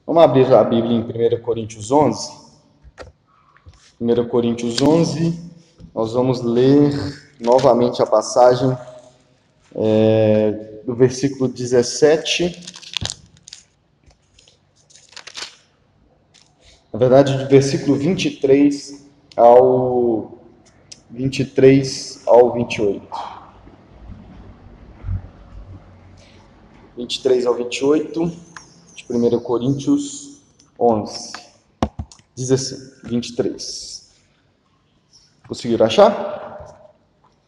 Vamos abrir a Bíblia em 1 Coríntios 11. 1 Coríntios 11, nós vamos ler novamente a passagem do versículo 17. Na verdade, do versículo 23 ao 28. 23 ao 28 de 1 Coríntios 11. Diz assim, 23. Conseguiram achar?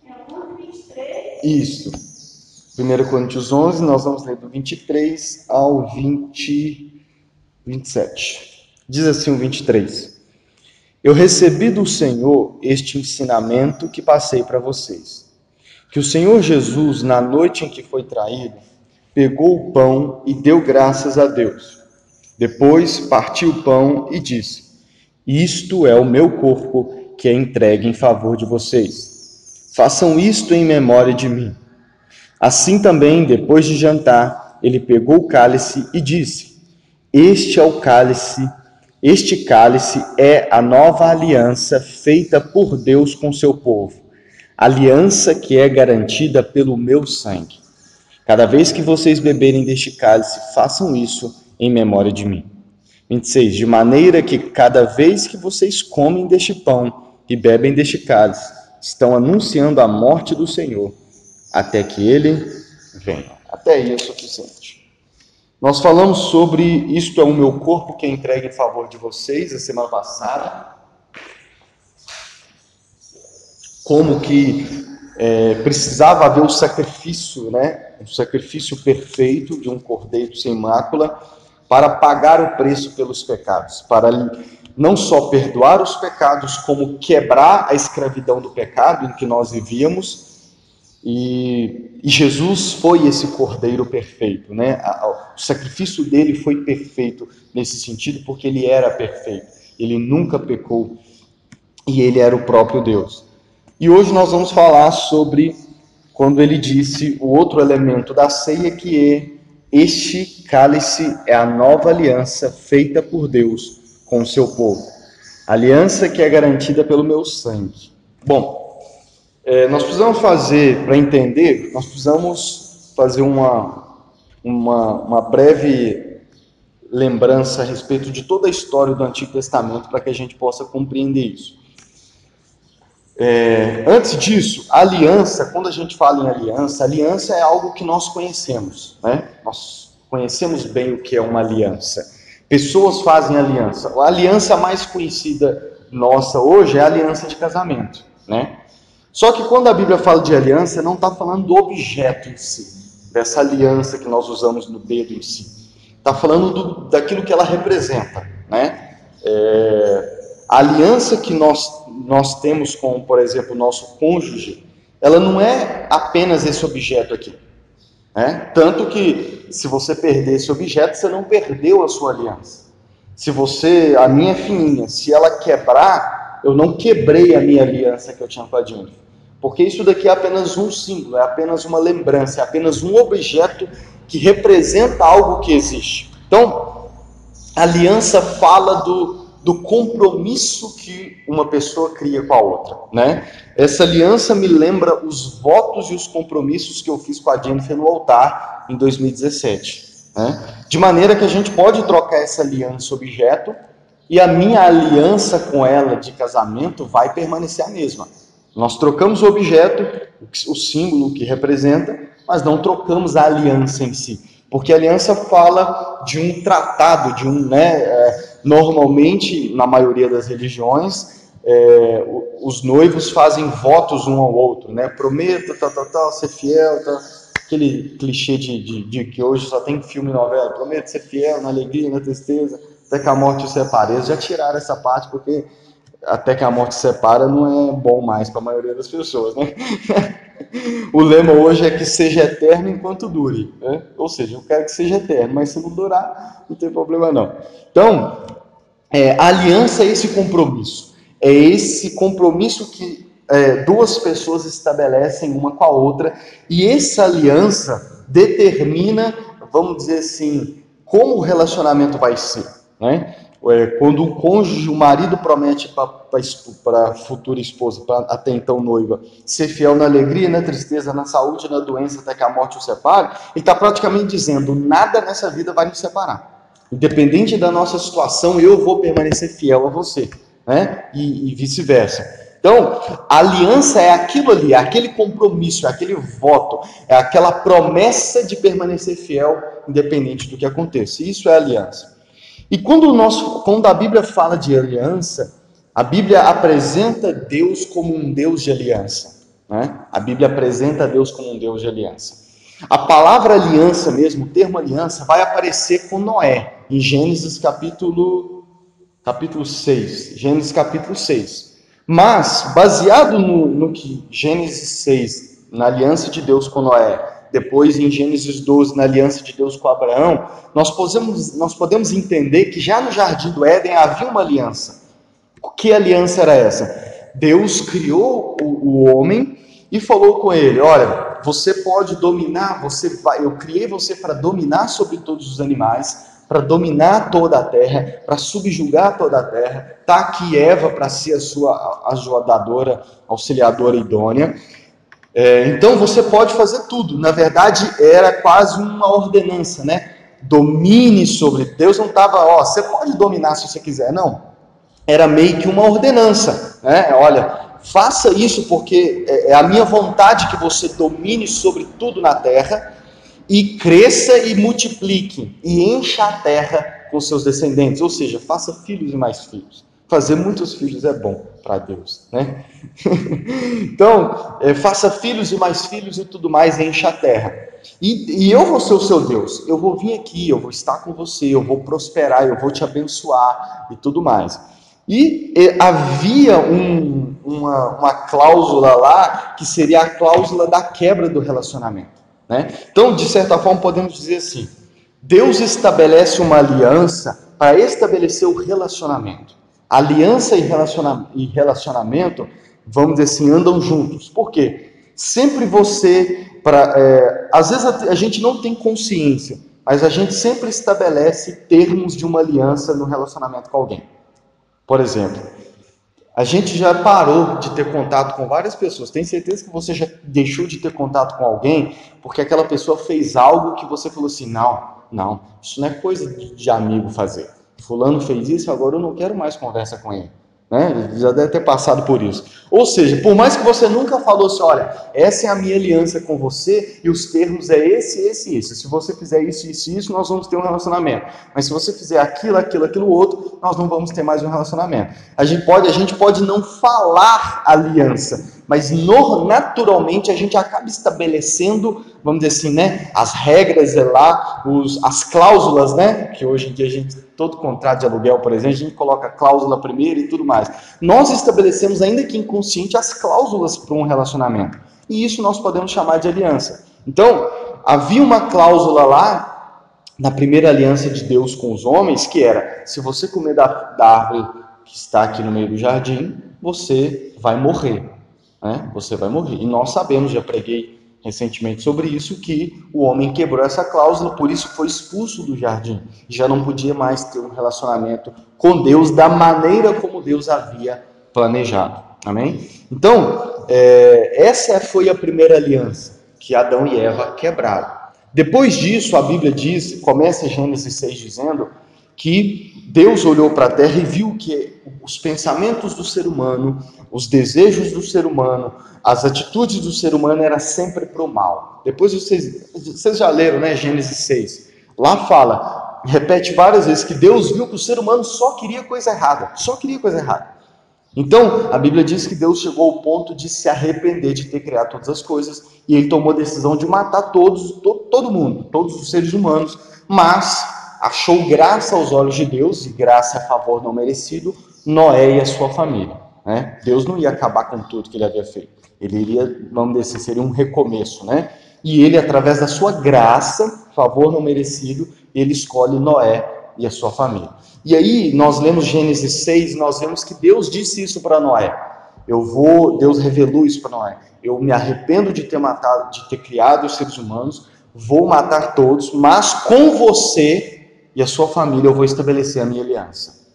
É o 23? Isso. 1 Coríntios 11, nós vamos ler do 23 ao 27. Diz assim o 23. Eu recebi do Senhor este ensinamento que passei para vocês. Que o Senhor Jesus, na noite em que foi traído, pegou o pão e deu graças a Deus. Depois partiu o pão e disse: Isto é o meu corpo que é entregue em favor de vocês. Façam isto em memória de mim. Assim também, depois de jantar, ele pegou o cálice e disse: Este cálice é a nova aliança feita por Deus com seu povo, aliança que é garantida pelo meu sangue. Cada vez que vocês beberem deste cálice, façam isso em memória de mim. 26. De maneira que cada vez que vocês comem deste pão e bebem deste cálice, estão anunciando a morte do Senhor, até que ele venha. Até aí é suficiente. Nós falamos sobre isto é o meu corpo que é entregue em favor de vocês, a semana passada. Como que precisava haver o sacrifício, né? Um sacrifício perfeito de um cordeiro sem mácula para pagar o preço pelos pecados, para não só perdoar os pecados, como quebrar a escravidão do pecado em que nós vivíamos. E Jesus foi esse cordeiro perfeito, né? O sacrifício dele foi perfeito nesse sentido, porque ele era perfeito, ele nunca pecou e ele era o próprio Deus. E hoje nós vamos falar sobre quando ele disse o outro elemento da ceia, que é: este cálice é a nova aliança feita por Deus com o seu povo, aliança que é garantida pelo meu sangue. Bom, nós precisamos fazer, para entender, nós precisamos fazer uma breve lembrança a respeito de toda a história do Antigo Testamento, para que a gente possa compreender isso. Antes disso, a aliança, quando a gente fala em aliança, aliança é algo que nós conhecemos, né? Nós conhecemos bem o que é uma aliança. Pessoas fazem aliança. A aliança mais conhecida nossa hoje é a aliança de casamento, né? Só que quando a Bíblia fala de aliança, não está falando do objeto em si, dessa aliança que nós usamos no dedo em si. Está falando daquilo que ela representa, né? A aliança que nós temos com, por exemplo, o nosso cônjuge, ela não é apenas esse objeto aqui, né? Tanto que, se você perder esse objeto, você não perdeu a sua aliança. A minha fininha, se ela quebrar, eu não quebrei a minha aliança que eu tinha com a Jennifer. Porque isso daqui é apenas um símbolo, é apenas uma lembrança, é apenas um objeto que representa algo que existe. Então, a aliança fala do compromisso que uma pessoa cria com a outra, né? Essa aliança me lembra os votos e os compromissos que eu fiz com a Jennifer no altar em 2017, né? De maneira que a gente pode trocar essa aliança objeto e a minha aliança com ela de casamento vai permanecer a mesma. Nós trocamos o objeto, o símbolo que representa, mas não trocamos a aliança em si. Porque a aliança fala de um tratado, normalmente, na maioria das religiões, os noivos fazem votos um ao outro, né? Prometa, ser fiel, aquele clichê de que hoje só tem filme e novela, prometa ser fiel na alegria, na tristeza, até que a morte os separe. Eles já tiraram essa parte, porque até que a morte separa não é bom mais para a maioria das pessoas, né? O lema hoje é que seja eterno enquanto dure, né? Ou seja, eu quero que seja eterno, mas se não durar, não tem problema não. Então, a aliança é esse compromisso. É esse compromisso que duas pessoas estabelecem uma com a outra, e essa aliança determina, vamos dizer assim, como o relacionamento vai ser, né? Quando o cônjuge, o marido promete para a futura esposa, para até então noiva, ser fiel na alegria, na tristeza, na saúde, na doença, até que a morte o separe, ele está praticamente dizendo, nada nessa vida vai nos separar. Independente da nossa situação, eu vou permanecer fiel a você, né? E vice-versa. Então, a aliança é aquilo ali, é aquele compromisso, é aquele voto, é aquela promessa de permanecer fiel, independente do que aconteça. Isso é aliança. E quando a Bíblia fala de aliança, a Bíblia apresenta Deus como um Deus de aliança, né? A Bíblia apresenta Deus como um Deus de aliança. A palavra aliança mesmo, o termo aliança, vai aparecer com Noé, em Gênesis capítulo 6. Gênesis capítulo 6. Mas, baseado no que Gênesis 6, na aliança de Deus com Noé, depois em Gênesis 12, na aliança de Deus com Abraão, nós podemos entender que já no Jardim do Éden havia uma aliança. Que aliança era essa? Deus criou o homem e falou com ele, olha, você pode dominar, eu criei você para dominar sobre todos os animais, para dominar toda a terra, para subjugar toda a terra. Está aqui Eva para ser a sua ajudadora, auxiliadora idônea. Então você pode fazer tudo. Na verdade, era quase uma ordenança, né? Domine sobre. Deus não estava, você pode dominar se você quiser, não. Era meio que uma ordenança, né? Olha, faça isso porque é a minha vontade que você domine sobre tudo na terra e cresça e multiplique e encha a terra com seus descendentes. Ou seja, faça filhos e mais filhos. Fazer muitos filhos é bom para Deus, né? Então, faça filhos e mais filhos e tudo mais, encha a terra. E eu vou ser o seu Deus. Eu vou vir aqui, eu vou estar com você, eu vou prosperar, eu vou te abençoar e tudo mais. E havia uma cláusula lá, que seria a cláusula da quebra do relacionamento, né? Então, de certa forma, podemos dizer assim, Deus estabelece uma aliança para estabelecer o relacionamento. Aliança e relacionamento, vamos dizer assim, andam juntos. Por quê? Sempre às vezes a gente não tem consciência, mas a gente sempre estabelece termos de uma aliança no relacionamento com alguém. Por exemplo, a gente já parou de ter contato com várias pessoas. Tem certeza que você já deixou de ter contato com alguém porque aquela pessoa fez algo que você falou assim, não, isso não é coisa de amigo fazer. Fulano fez isso, agora eu não quero mais conversa com ele, né? Já deve ter passado por isso. Ou seja, por mais que você nunca falou assim, olha, essa é a minha aliança com você e os termos é esse. Se você fizer isso, nós vamos ter um relacionamento. Mas se você fizer aquilo outro, nós não vamos ter mais um relacionamento. A gente pode não falar aliança, mas naturalmente a gente acaba estabelecendo, vamos dizer assim, né, as regras lá, as cláusulas, né, que hoje em dia todo contrato de aluguel, por exemplo, a gente coloca a cláusula primeiro e tudo mais. Nós estabelecemos, ainda que inconsciente, as cláusulas para um relacionamento. E isso nós podemos chamar de aliança. Então, havia uma cláusula lá, na primeira aliança de Deus com os homens, que era, se você comer da árvore que está aqui no meio do jardim, você vai morrer. Né? Você vai morrer. E nós sabemos, já preguei recentemente sobre isso, que o homem quebrou essa cláusula, por isso foi expulso do jardim. Já não podia mais ter um relacionamento com Deus da maneira como Deus havia planejado. Amém? Então, essa foi a primeira aliança que Adão e Eva quebraram. Depois disso, a Bíblia começa Gênesis 6 dizendo que Deus olhou para a terra e viu que os pensamentos do ser humano, os desejos do ser humano, as atitudes do ser humano eram sempre para o mal. Depois vocês já leram, né, Gênesis 6. Lá fala, repete várias vezes, que Deus viu que o ser humano só queria coisa errada. Então, a Bíblia diz que Deus chegou ao ponto de se arrepender de ter criado todas as coisas, e ele tomou a decisão de matar todo mundo, todos os seres humanos, mas achou graça aos olhos de Deus, e graça a favor não merecido, Noé e a sua família. Né? Deus não ia acabar com tudo que ele havia feito. Ele iria, vamos dizer assim, seria um recomeço, né? E ele, através da sua graça, favor não merecido, ele escolhe Noé e a sua família. E aí, nós lemos Gênesis 6, nós vemos que Deus disse isso para Noé. Deus revelou isso para Noé. Eu me arrependo de ter criado os seres humanos, vou matar todos, mas com você e a sua família eu vou estabelecer a minha aliança.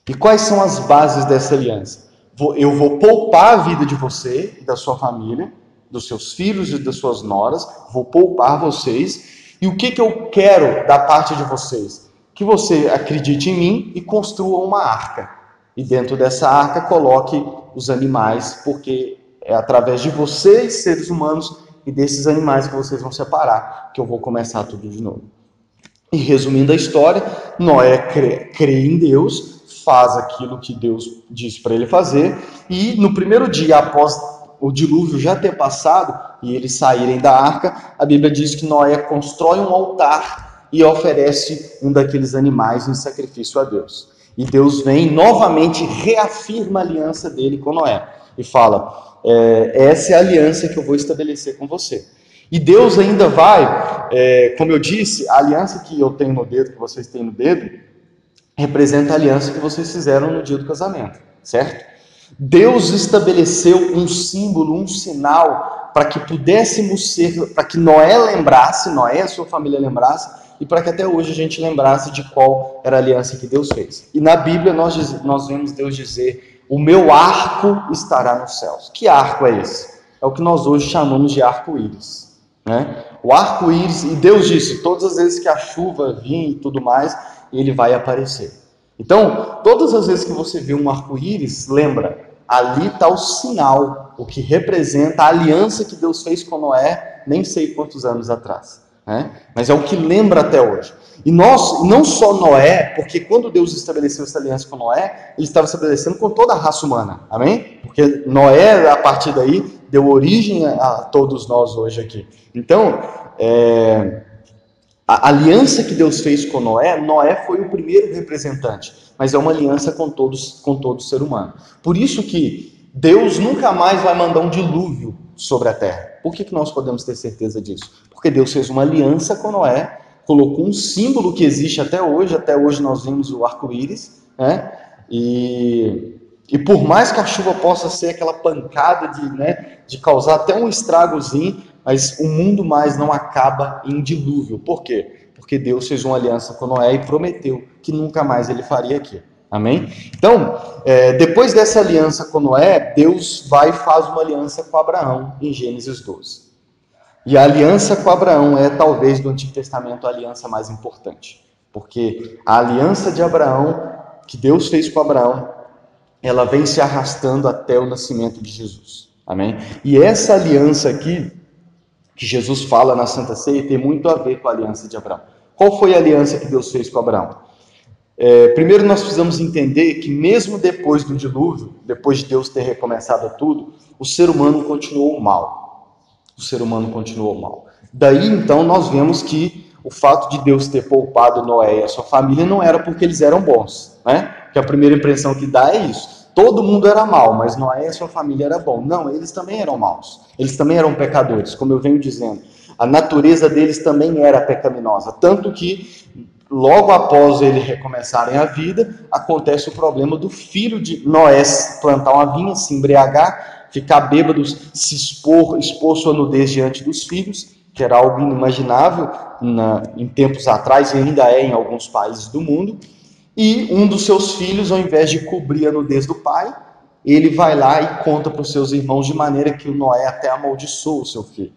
E quais são as bases dessa aliança? Eu vou poupar a vida de você e da sua família, dos seus filhos e das suas noras, vou poupar vocês. E o que eu quero da parte de vocês? Que você acredite em mim e construa uma arca. E dentro dessa arca coloque os animais, porque é através de vocês, seres humanos, e desses animais que vocês vão separar, que eu vou começar tudo de novo. E resumindo a história, Noé crê em Deus, faz aquilo que Deus disse para ele fazer, e no primeiro dia, após o dilúvio já ter passado, e eles saírem da arca, a Bíblia diz que Noé constrói um altar e oferece um daqueles animais em sacrifício a Deus. E Deus vem novamente, reafirma a aliança dele com Noé, e fala, essa é a aliança que eu vou estabelecer com você. E Deus ainda vai, como eu disse, a aliança que eu tenho no dedo, que vocês têm no dedo, representa a aliança que vocês fizeram no dia do casamento, certo? Deus estabeleceu um símbolo, um sinal, para que pudéssemos ser, para que Noé lembrasse, Noé e a sua família lembrasse, e para que até hoje a gente lembrasse de qual era a aliança que Deus fez. E na Bíblia nós vemos Deus dizer, o meu arco estará nos céus. Que arco é esse? É o que nós hoje chamamos de arco-íris. Né? O arco-íris, e Deus disse, todas as vezes que a chuva vir e tudo mais, ele vai aparecer. Então, todas as vezes que você vê um arco-íris, lembra, ali está o sinal, o que representa a aliança que Deus fez com Noé, nem sei quantos anos atrás. Né? Mas é o que lembra até hoje. E não só Noé, porque quando Deus estabeleceu essa aliança com Noé, ele estava estabelecendo com toda a raça humana, amém? Porque Noé, a partir daí, deu origem a todos nós hoje aqui. Então, a aliança que Deus fez com Noé, Noé foi o primeiro representante, mas é uma aliança com todo ser humano. Por isso que Deus nunca mais vai mandar um dilúvio sobre a terra. Por que nós podemos ter certeza disso? Porque Deus fez uma aliança com Noé, colocou um símbolo que existe até hoje nós vemos o arco-íris, né? E por mais que a chuva possa ser aquela pancada de causar até um estragozinho, mas o mundo mais não acaba em dilúvio. Por quê? Porque Deus fez uma aliança com Noé e prometeu que nunca mais ele faria aquilo. Amém? Então, depois dessa aliança com Noé, Deus vai e faz uma aliança com Abraão, em Gênesis 12. E a aliança com Abraão é, talvez, do Antigo Testamento, a aliança mais importante. Porque a aliança de Abraão, que Deus fez com Abraão, ela vem se arrastando até o nascimento de Jesus. Amém? E essa aliança aqui, que Jesus fala na Santa Ceia, tem muito a ver com a aliança de Abraão. Qual foi a aliança que Deus fez com Abraão? Primeiro nós precisamos entender que mesmo depois do dilúvio, depois de Deus ter recomeçado tudo, o ser humano continuou mal. O ser humano continuou mal. Daí então nós vemos que o fato de Deus ter poupado Noé e a sua família não era porque eles eram bons, né? Porque a primeira impressão que dá é isso. Todo mundo era mau, mas Noé e a sua família era bom. Não, eles também eram maus. Eles também eram pecadores, como eu venho dizendo. A natureza deles também era pecaminosa. Tanto que, logo após eles recomeçarem a vida, acontece o problema do filho de Noé plantar uma vinha, se embriagar, ficar bêbado, se expor sua nudez diante dos filhos, que era algo inimaginável em tempos atrás e ainda é em alguns países do mundo. E um dos seus filhos, ao invés de cobrir a nudez do pai, ele vai lá e conta para os seus irmãos, de maneira que o Noé até amaldiçoa o seu filho.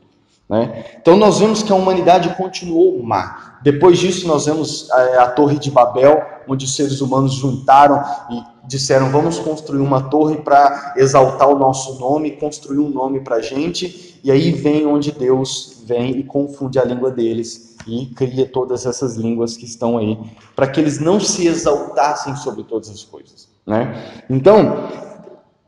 Né? Então nós vemos que a humanidade continuou má. Depois disso nós vemos a Torre de Babel, onde os seres humanos juntaram e disseram, vamos construir uma torre para exaltar o nosso nome, construir um nome para a gente, e aí vem onde Deus vem e confunde a língua deles e cria todas essas línguas que estão aí, para que eles não se exaltassem sobre todas as coisas. Né? Então,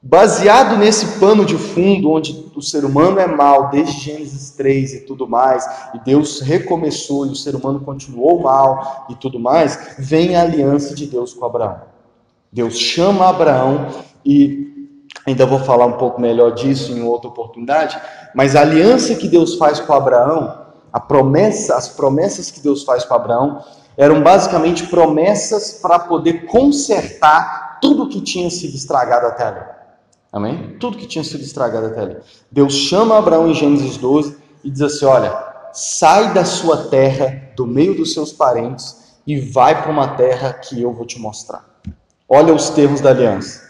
baseado nesse pano de fundo, onde o ser humano é mau, desde Gênesis 3 e tudo mais, e Deus recomeçou e o ser humano continuou mal e tudo mais, vem a aliança de Deus com Abraão. Deus chama Abraão, e ainda vou falar um pouco melhor disso em outra oportunidade, mas a aliança que Deus faz com Abraão, as promessas que Deus faz com Abraão, eram basicamente promessas para poder consertar tudo que tinha sido estragado até ali. Amém? Tudo que tinha sido estragado até ali. Deus chama Abraão em Gênesis 12 e diz assim, olha, sai da sua terra, do meio dos seus parentes, e vai para uma terra que eu vou te mostrar. Olha os termos da aliança.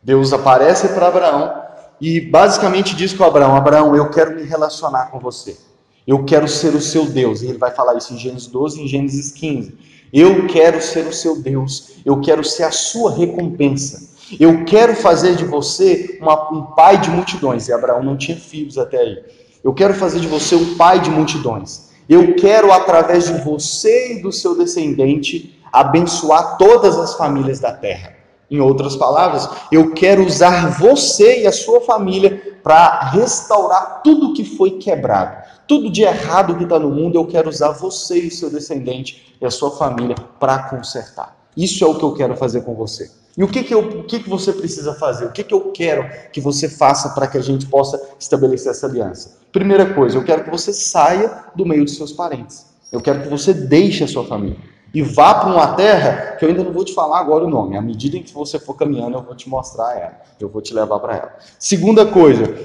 Deus aparece para Abraão e basicamente diz com Abraão: Abraão, eu quero me relacionar com você. Eu quero ser o seu Deus. E ele vai falar isso em Gênesis 12 e em Gênesis 15. Eu quero ser o seu Deus. Eu quero ser a sua recompensa. Eu quero fazer de você um pai de multidões. E Abraão não tinha filhos até aí. Eu quero fazer de você um pai de multidões. Eu quero, através de você e do seu descendente, abençoar todas as famílias da terra. Em outras palavras, eu quero usar você e a sua família para restaurar tudo que foi quebrado. Tudo de errado que está no mundo, eu quero usar você e seu descendente e a sua família para consertar. Isso é o que eu quero fazer com você. E o que você precisa fazer? O que eu quero que você faça para que a gente possa estabelecer essa aliança? Primeira coisa, eu quero que você saia do meio dos seus parentes. Eu quero que você deixe a sua família e vá para uma terra que eu ainda não vou te falar agora o nome. À medida em que você for caminhando, eu vou te mostrar ela. Eu vou te levar para ela. Segunda coisa,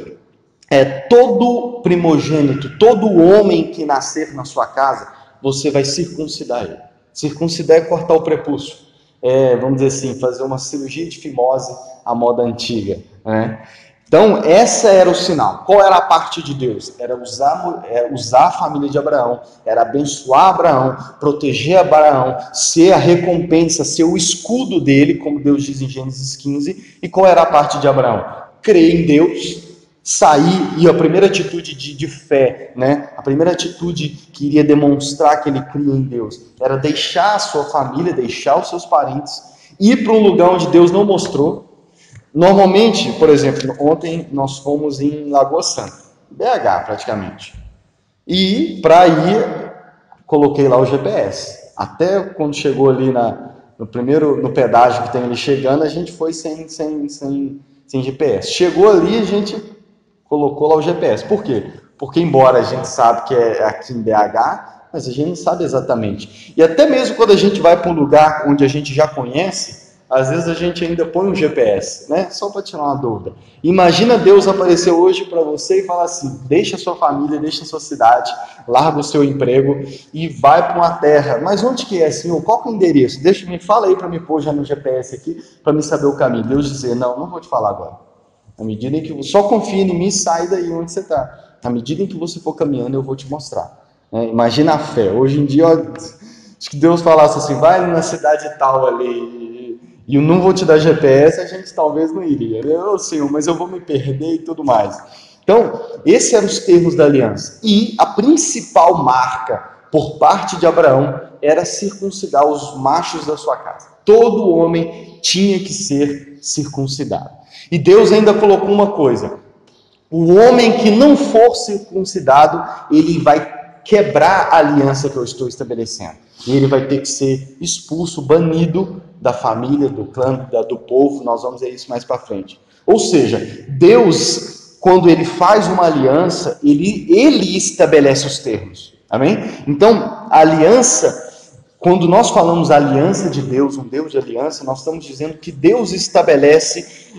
todo primogênito, todo homem que nascer na sua casa, você vai circuncidar ele. Circuncidar é cortar o prepúcio. Vamos dizer assim, fazer uma cirurgia de fimose à moda antiga, né? Então, essa era o sinal. Qual era a parte de Deus? Era usar a família de Abraão, era abençoar Abraão, proteger Abraão, ser a recompensa, ser o escudo dele, como Deus diz em Gênesis 15. E qual era a parte de Abraão? Crer em Deus, sair, e a primeira atitude de fé, né? A primeira atitude que iria demonstrar que ele cria em Deus, era deixar a sua família, deixar os seus parentes, ir para um lugar onde Deus não mostrou. Normalmente, por exemplo, ontem nós fomos em Lagoa Santa, BH praticamente. E para ir, coloquei lá o GPS. Até quando chegou ali no pedágio que tem ali chegando, a gente foi sem GPS. Chegou ali, a gente colocou lá o GPS. Por quê? Porque embora a gente sabe que é aqui em BH, mas a gente não sabe exatamente. E até mesmo quando a gente vai para um lugar onde a gente já conhece, às vezes a gente ainda põe um GPS, né? Só para tirar uma dúvida. Imagina Deus aparecer hoje para você e falar assim: deixa a sua família, deixa a sua cidade, larga o seu emprego e vai para uma terra. Mas onde que é, Senhor? Qual que é o endereço? Me fala aí para me pôr já no GPS aqui, para me saber o caminho. Deus dizer: não vou te falar agora. À medida em que só confia em mim, sai daí onde você está. À medida em que você for caminhando, eu vou te mostrar. Imagina a fé. Hoje em dia, acho que Deus falasse assim: vai na cidade tal ali, e eu não vou te dar GPS, a gente talvez não iria. Senhor, mas eu vou me perder e tudo mais. Então, esses eram os termos da aliança. E a principal marca por parte de Abraão era circuncidar os machos da sua casa. Todo homem tinha que ser circuncidado. E Deus ainda colocou uma coisa: o homem que não for circuncidado, ele vai quebrar a aliança que eu estou estabelecendo. E ele vai ter que ser expulso, banido da família, do clã, do povo. Nós vamos ver isso mais para frente. Ou seja, Deus, quando ele faz uma aliança, ele estabelece os termos. Amém? Então, a aliança, quando nós falamos aliança de Deus, um Deus de aliança, nós estamos dizendo que Deus estabelece...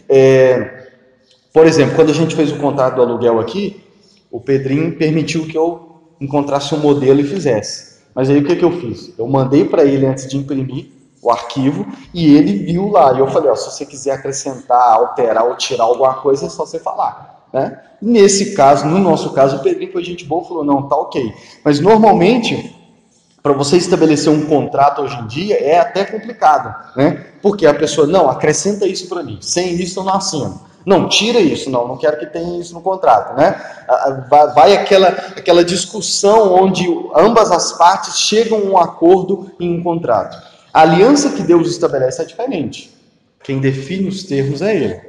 Por exemplo, quando a gente fez o contrato do aluguel aqui, o Pedrinho permitiu que eu encontrasse um modelo e fizesse. Mas aí o que eu fiz? Eu mandei para ele antes de imprimir o arquivo e ele viu lá. E eu falei: se você quiser acrescentar, alterar ou tirar alguma coisa, é só você falar, né? Nesse caso, no nosso caso, o Pedrinho foi gente boa e falou: não, tá ok. Mas normalmente, para você estabelecer um contrato hoje em dia, é até complicado, né? Porque a pessoa: não, acrescenta isso para mim. Sem isso eu não assino. Não, tira isso, não quero que tenha isso no contrato, né? Vai aquela discussão onde ambas as partes chegam a um acordo em um contrato. A aliança que Deus estabelece é diferente. Quem define os termos é Ele.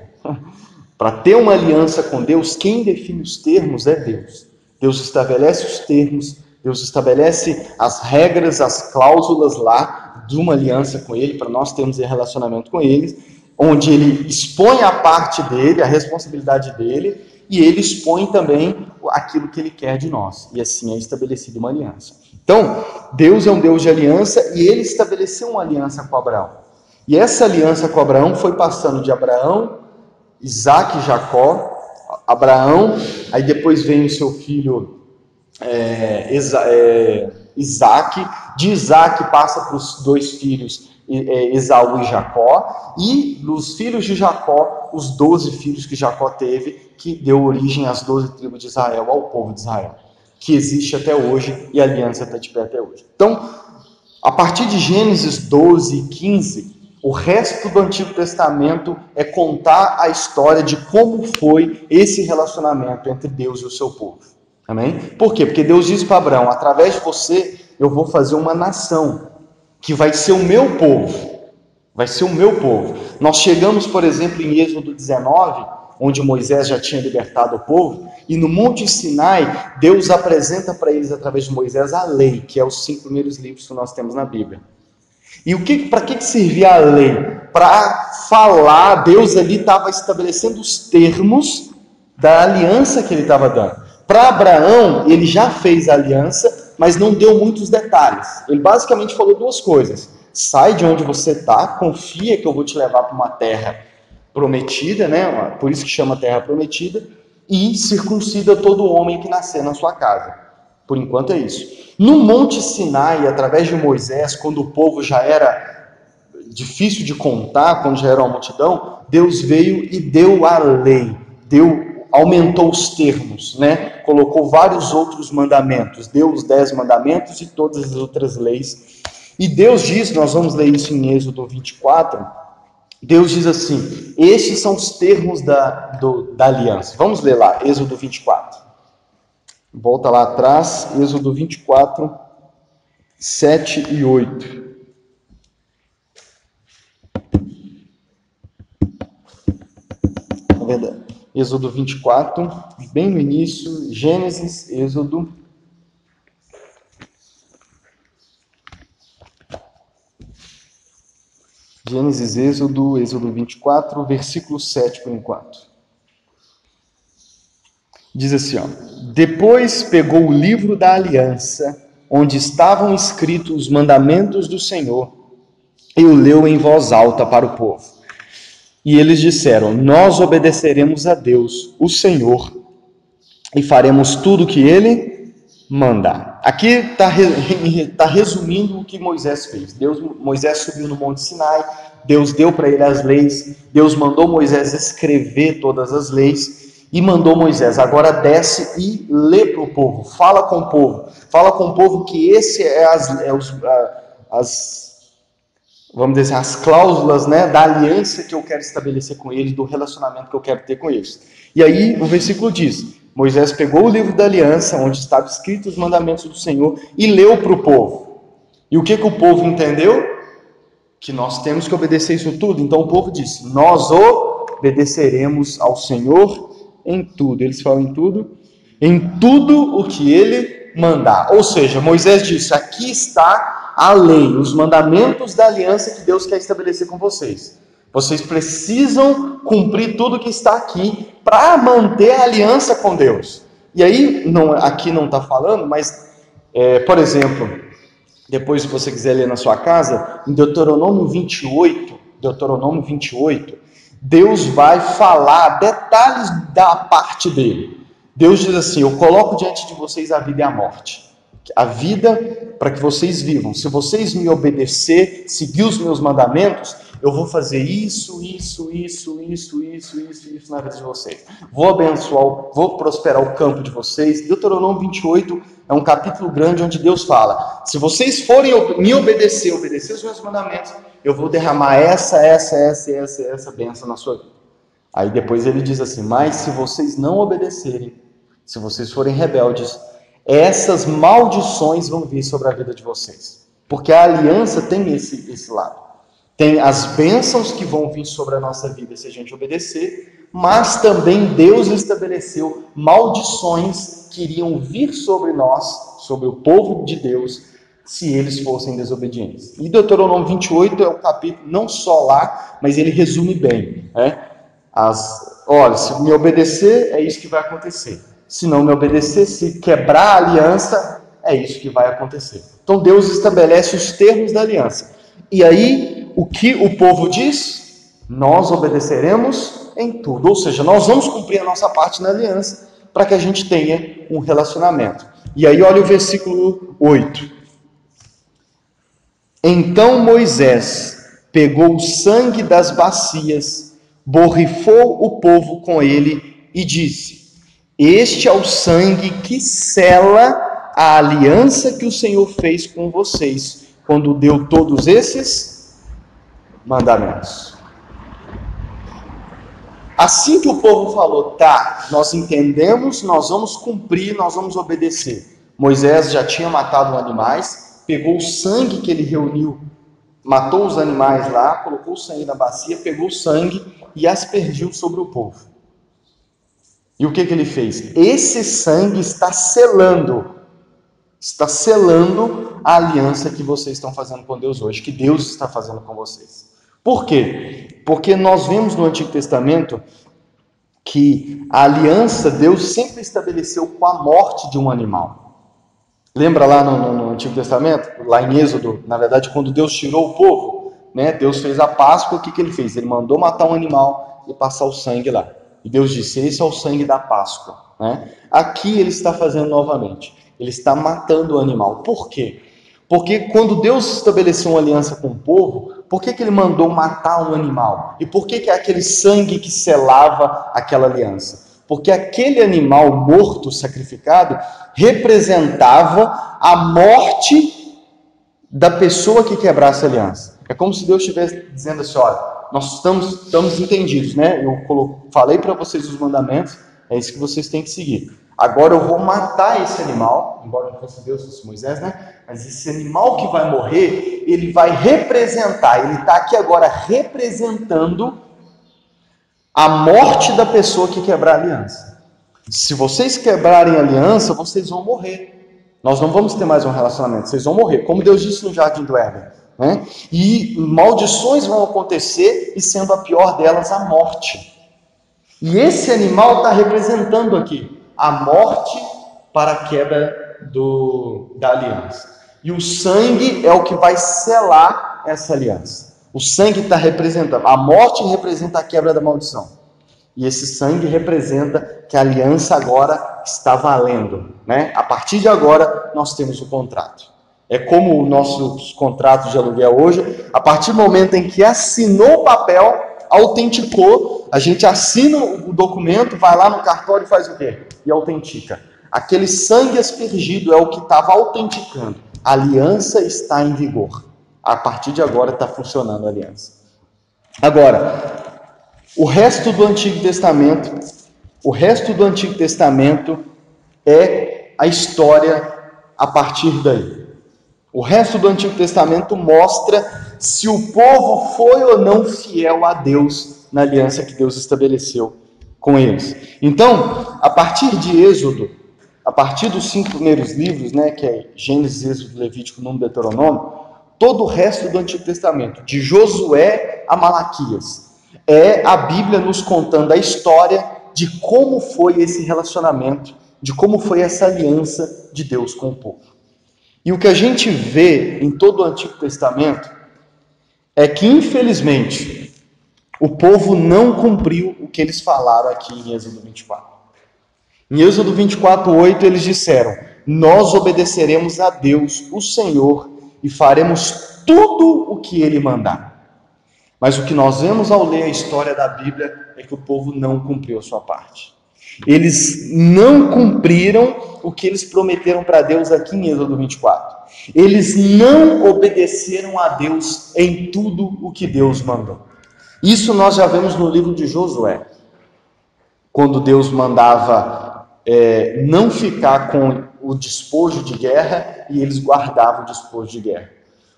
Para ter uma aliança com Deus, quem define os termos é Deus. Deus estabelece os termos, Deus estabelece as regras, as cláusulas lá de uma aliança com Ele, para nós termos um relacionamento com Ele, onde Ele expõe a parte dele, a responsabilidade dele, e Ele expõe também aquilo que Ele quer de nós. E assim é estabelecida uma aliança. Então, Deus é um Deus de aliança e Ele estabeleceu uma aliança com Abraão. E essa aliança com Abraão foi passando de Abraão, Isaac e Jacó, Abraão, aí depois vem o seu filho Isaac, De Isaac passa para os 2 filhos, Esaú e Jacó, e dos filhos de Jacó, os 12 filhos que Jacó teve, que deu origem às 12 tribos de Israel, ao povo de Israel, que existe até hoje e a aliança está de pé até hoje. Então, a partir de Gênesis 12 e 15, o resto do Antigo Testamento é contar a história de como foi esse relacionamento entre Deus e o seu povo. Amém? Por quê? Porque Deus disse para Abraão: através de você eu vou fazer uma nação que vai ser o meu povo. Vai ser o meu povo. Nós chegamos, por exemplo, em Êxodo 19, onde Moisés já tinha libertado o povo, e no Monte Sinai, Deus apresenta para eles, através de Moisés, a lei, que é os 5 primeiros livros que nós temos na Bíblia. E para que servia a lei? Para falar, Deus ali estava estabelecendo os termos da aliança que ele estava dando. Para Abraão, ele já fez a aliança, mas não deu muitos detalhes. Ele basicamente falou 2 coisas: sai de onde você está, confia que eu vou te levar para uma terra prometida, né? Por isso que chama terra prometida, e circuncida todo homem que nascer na sua casa. Por enquanto é isso. No Monte Sinai, através de Moisés, quando o povo já era difícil de contar, quando já era uma multidão, Deus veio e deu a lei, aumentou os termos, né? Colocou vários outros mandamentos, deu os 10 mandamentos e todas as outras leis. E Deus diz, nós vamos ler isso em Êxodo 24, Deus diz assim: estes são os termos da aliança. Vamos ler lá, Êxodo 24. Volta lá atrás, Êxodo 24, 7 e 8. Na verdade, Êxodo 24, bem no início, Gênesis, Êxodo. Gênesis, Êxodo 24, versículo 7 por enquanto. Diz assim, ó: depois pegou o livro da aliança, onde estavam escritos os mandamentos do Senhor, e o leu em voz alta para o povo. E eles disseram: nós obedeceremos a Deus, o Senhor, e faremos tudo o que Ele mandar. Aqui está resumindo o que Moisés fez. Moisés subiu no Monte Sinai, Deus deu para ele as leis, Deus mandou Moisés escrever todas as leis, e mandou Moisés: agora desce e lê para o povo, fala com o povo que esse vamos dizer, as cláusulas, né, da aliança que eu quero estabelecer com eles, do relacionamento que eu quero ter com eles. E aí o versículo diz: Moisés pegou o livro da aliança, onde estavam escritos os mandamentos do Senhor, e leu para o povo. E o que o povo entendeu? Que nós temos que obedecer isso tudo. Então o povo disse: nós obedeceremos ao Senhor em tudo. Eles falam em tudo o que Ele mandar. Ou seja, Moisés disse: aqui está a lei, os mandamentos da aliança que Deus quer estabelecer com vocês. Vocês precisam cumprir tudo que está aqui para manter a aliança com Deus. E aí, aqui não está falando, mas, por exemplo, depois se você quiser ler na sua casa, em Deuteronômio 28, Deus vai falar detalhes da parte dele. Deus diz assim: eu coloco diante de vocês a vida e a morte. A vida para que vocês vivam. Se vocês me obedecer, seguir os meus mandamentos, eu vou fazer isso na vida de vocês. Vou abençoar, vou prosperar o campo de vocês. Deuteronômio 28 é um capítulo grande onde Deus fala: se vocês forem me obedecer os meus mandamentos, eu vou derramar essa bênção na sua vida. Aí depois ele diz assim: mas se vocês não obedecerem, se vocês forem rebeldes, essas maldições vão vir sobre a vida de vocês. Porque a aliança tem esse lado. Tem as bênçãos que vão vir sobre a nossa vida se a gente obedecer, mas também Deus estabeleceu maldições que iriam vir sobre nós, sobre o povo de Deus, se eles fossem desobedientes. E Deuteronômio 28 é o capítulo, não só lá, mas ele resume bem, né? Olha, se me obedecer, é isso que vai acontecer. Se não me obedecer, se quebrar a aliança, é isso que vai acontecer. Então Deus estabelece os termos da aliança. E aí, o que o povo diz? Nós obedeceremos em tudo. Ou seja, nós vamos cumprir a nossa parte na aliança para que a gente tenha um relacionamento. E aí, olha o versículo 8. Então Moisés pegou o sangue das bacias, borrifou o povo com ele e disse: este é o sangue que sela a aliança que o Senhor fez com vocês, quando deu todos esses mandamentos. Assim que o povo falou, tá, nós entendemos, nós vamos cumprir, nós vamos obedecer. Moisés já tinha matado animais, pegou o sangue que ele reuniu, matou os animais lá, colocou o sangue na bacia, pegou o sangue e aspergiu sobre o povo. E o que ele fez? Esse sangue está selando a aliança que vocês estão fazendo com Deus hoje, que Deus está fazendo com vocês. Por quê? Porque nós vemos no Antigo Testamento que a aliança Deus sempre estabeleceu com a morte de um animal. Lembra lá no Antigo Testamento? Lá em Êxodo, na verdade, quando Deus tirou o povo, né, Deus fez a Páscoa, o que ele fez? Ele mandou matar um animal e passar o sangue lá. E Deus disse, esse é o sangue da Páscoa. Né? Aqui ele está fazendo novamente. Ele está matando o animal. Por quê? Porque quando Deus estabeleceu uma aliança com o povo, por que ele mandou matar um animal? E por que é aquele sangue que selava aquela aliança? Porque aquele animal morto, sacrificado, representava a morte da pessoa que quebrasse a aliança. É como se Deus estivesse dizendo assim, olha, nós estamos entendidos, né? Eu falei para vocês os mandamentos, é isso que vocês têm que seguir. Agora eu vou matar esse animal, embora não fosse Deus, fosse Moisés, né? Mas esse animal que vai morrer, ele vai representar, ele está aqui agora representando a morte da pessoa que quebrar a aliança. Se vocês quebrarem a aliança, vocês vão morrer. Nós não vamos ter mais um relacionamento, vocês vão morrer. Como Deus disse no Jardim do Éden. Né? E maldições vão acontecer, e sendo a pior delas, a morte. E esse animal está representando aqui a morte para a quebra da aliança. E o sangue é o que vai selar essa aliança. O sangue está representando, a morte representa a quebra da maldição. E esse sangue representa que a aliança agora está valendo. Né? A partir de agora, nós temos o contrato. É como os nossos contratos de aluguel hoje, a partir do momento em que assinou o papel, autenticou, a gente assina o documento, vai lá no cartório e faz o quê? E autentica. Aquele sangue aspergido é o que estava autenticando. A aliança está em vigor. A partir de agora está funcionando a aliança. Agora, o resto do Antigo Testamento é a história a partir daí. O resto do Antigo Testamento mostra se o povo foi ou não fiel a Deus na aliança que Deus estabeleceu com eles. Então, a partir de Êxodo, a partir dos 5 primeiros livros, né, que é Gênesis, Êxodo, Levítico, Número, Deuteronômio, todo o resto do Antigo Testamento, de Josué a Malaquias, é a Bíblia nos contando a história de como foi esse relacionamento, de como foi essa aliança de Deus com o povo. E o que a gente vê em todo o Antigo Testamento é que, infelizmente, o povo não cumpriu o que eles falaram aqui em Êxodo 24. Em Êxodo 24:8, eles disseram: nós obedeceremos a Deus, o Senhor, e faremos tudo o que Ele mandar. Mas o que nós vemos ao ler a história da Bíblia é que o povo não cumpriu a sua parte. Eles não cumpriram o que eles prometeram para Deus aqui em Êxodo 24. Eles não obedeceram a Deus em tudo o que Deus mandou. Isso nós já vemos no livro de Josué. Quando Deus mandava não ficar com o despojo de guerra e eles guardavam o despojo de guerra.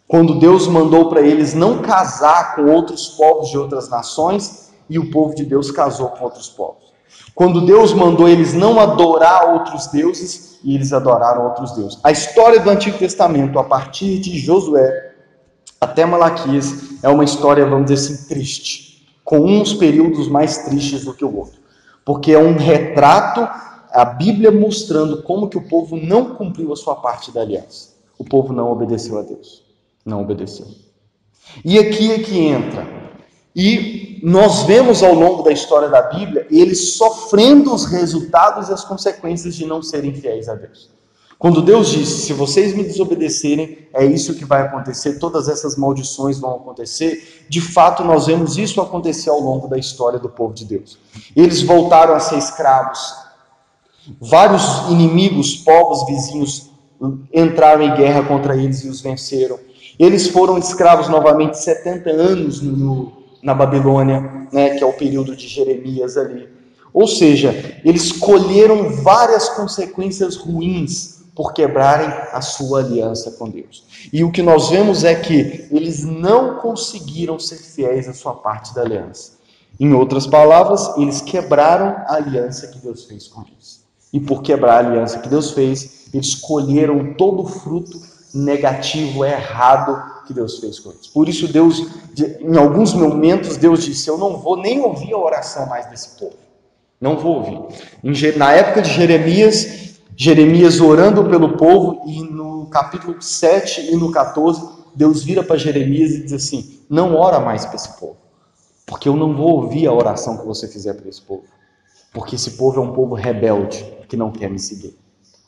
Quando Deus mandou para eles não casar com outros povos de outras nações e o povo de Deus casou com outros povos. Quando Deus mandou eles não adorar outros deuses e eles adoraram outros deuses. A história do Antigo Testamento, a partir de Josué até Malaquias, é uma história, vamos dizer assim, triste, com uns períodos mais tristes do que o outro. Porque é um retrato, a Bíblia mostrando como que o povo não cumpriu a sua parte da aliança. O povo não obedeceu a Deus. Não obedeceu. E aqui é que entra. E nós vemos ao longo da história da Bíblia, eles sofrendo os resultados e as consequências de não serem fiéis a Deus. Quando Deus disse, se vocês me desobedecerem, é isso que vai acontecer, todas essas maldições vão acontecer, de fato nós vemos isso acontecer ao longo da história do povo de Deus. Eles voltaram a ser escravos, vários inimigos, povos vizinhos, entraram em guerra contra eles e os venceram. Eles foram escravos novamente 70 anos na Babilônia, né, que é o período de Jeremias ali. Ou seja, eles colheram várias consequências ruins por quebrarem a sua aliança com Deus. E o que nós vemos é que eles não conseguiram ser fiéis à sua parte da aliança. Em outras palavras, eles quebraram a aliança que Deus fez com eles. E por quebrar a aliança que Deus fez, eles colheram todo o fruto negativo, errado que Deus fez com eles. Por isso Deus, em alguns momentos, Deus disse, eu não vou nem ouvir a oração mais desse povo. Não vou ouvir. Na época de Jeremias orando pelo povo, e no capítulo 7 e no 14, Deus vira para Jeremias e diz assim, não ora mais para esse povo, porque eu não vou ouvir a oração que você fizer para esse povo, porque esse povo é um povo rebelde, que não quer me seguir.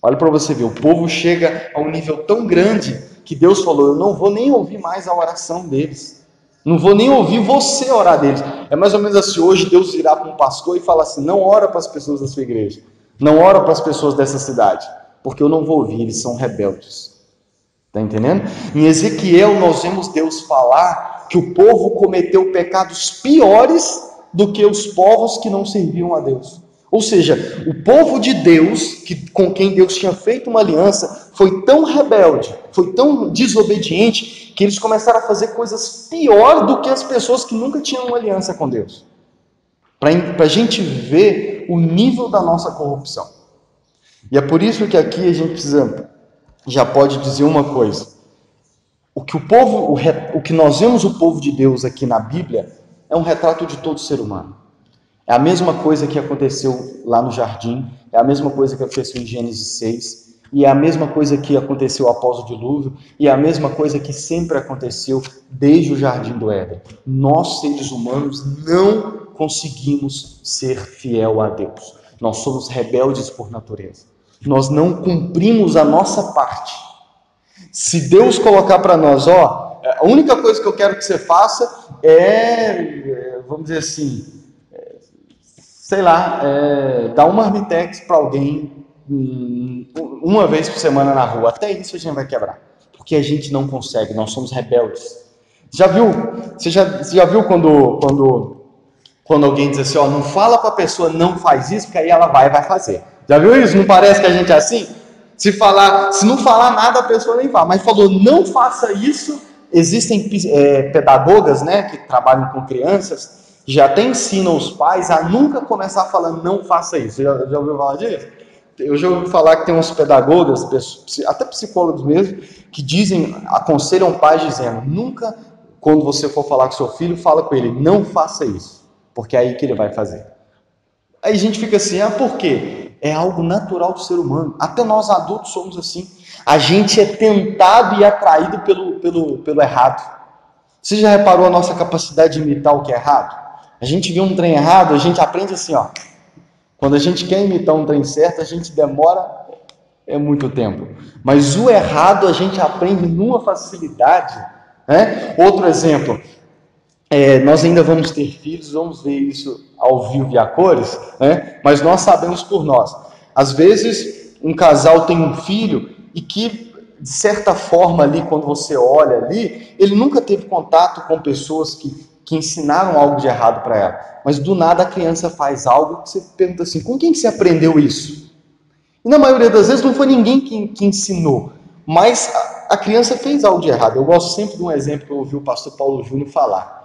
Olha para você ver, o povo chega a um nível tão grande, que Deus falou, eu não vou nem ouvir mais a oração deles, não vou nem ouvir você orar deles. É mais ou menos assim, hoje Deus virá para um pastor e fala assim, não ora para as pessoas da sua igreja, não ora para as pessoas dessa cidade, porque eu não vou ouvir, eles são rebeldes. Está entendendo? Em Ezequiel nós vemos Deus falar que o povo cometeu pecados piores do que os povos que não serviam a Deus. Ou seja, o povo de Deus, com quem Deus tinha feito uma aliança, foi tão rebelde, foi tão desobediente, que eles começaram a fazer coisas pior do que as pessoas que nunca tinham uma aliança com Deus. Para a gente ver o nível da nossa corrupção. E é por isso que aqui a gente já pode dizer uma coisa. O que nós vemos o povo de Deus aqui na Bíblia é um retrato de todo ser humano. É a mesma coisa que aconteceu lá no jardim, é a mesma coisa que aconteceu em Gênesis 6, e é a mesma coisa que aconteceu após o dilúvio, e é a mesma coisa que sempre aconteceu desde o jardim do Éden. Nós, seres humanos, não conseguimos ser fiel a Deus. Nós somos rebeldes por natureza. Nós não cumprimos a nossa parte. Se Deus colocar para nós, a única coisa que eu quero que você faça vamos dizer assim, sei lá, dar uma marmitex para alguém uma vez por semana na rua. Até isso a gente vai quebrar, porque a gente não consegue, nós somos rebeldes. Você já viu quando alguém diz assim, não fala para a pessoa não faz isso, porque aí ela vai fazer. Já viu isso? Não parece que a gente é assim? Se não falar nada, a pessoa nem fala. Mas falou, não faça isso. Existem pedagogas, né, que trabalham com crianças, já até ensinam os pais a nunca começar falando, não faça isso. Já ouviu falar disso? Eu já ouvi falar que tem uns pedagogas, até psicólogos mesmo, que aconselham pais dizendo, nunca, quando você for falar com seu filho, fala com ele, não faça isso, porque é aí que ele vai fazer. Aí a gente fica assim, por quê? É algo natural do ser humano. Até nós adultos somos assim. A gente é tentado e atraído pelo errado. Você já reparou a nossa capacidade de imitar o que é errado? A gente vê um trem errado, a gente aprende assim, Quando a gente quer imitar um trem certo, a gente demora muito tempo. Mas o errado a gente aprende numa facilidade, né? Outro exemplo, nós ainda vamos ter filhos, vamos ver isso ao vivo e a cores, né? Mas nós sabemos por nós. Às vezes, um casal tem um filho e que, de certa forma ali, quando você olha ali, ele nunca teve contato com pessoas que ensinaram algo de errado para ela. Mas do nada a criança faz algo que você pergunta assim, com quem que você aprendeu isso? E na maioria das vezes não foi ninguém que ensinou, mas a criança fez algo de errado. Eu gosto sempre de um exemplo que eu ouvi o pastor Paulo Júnior falar.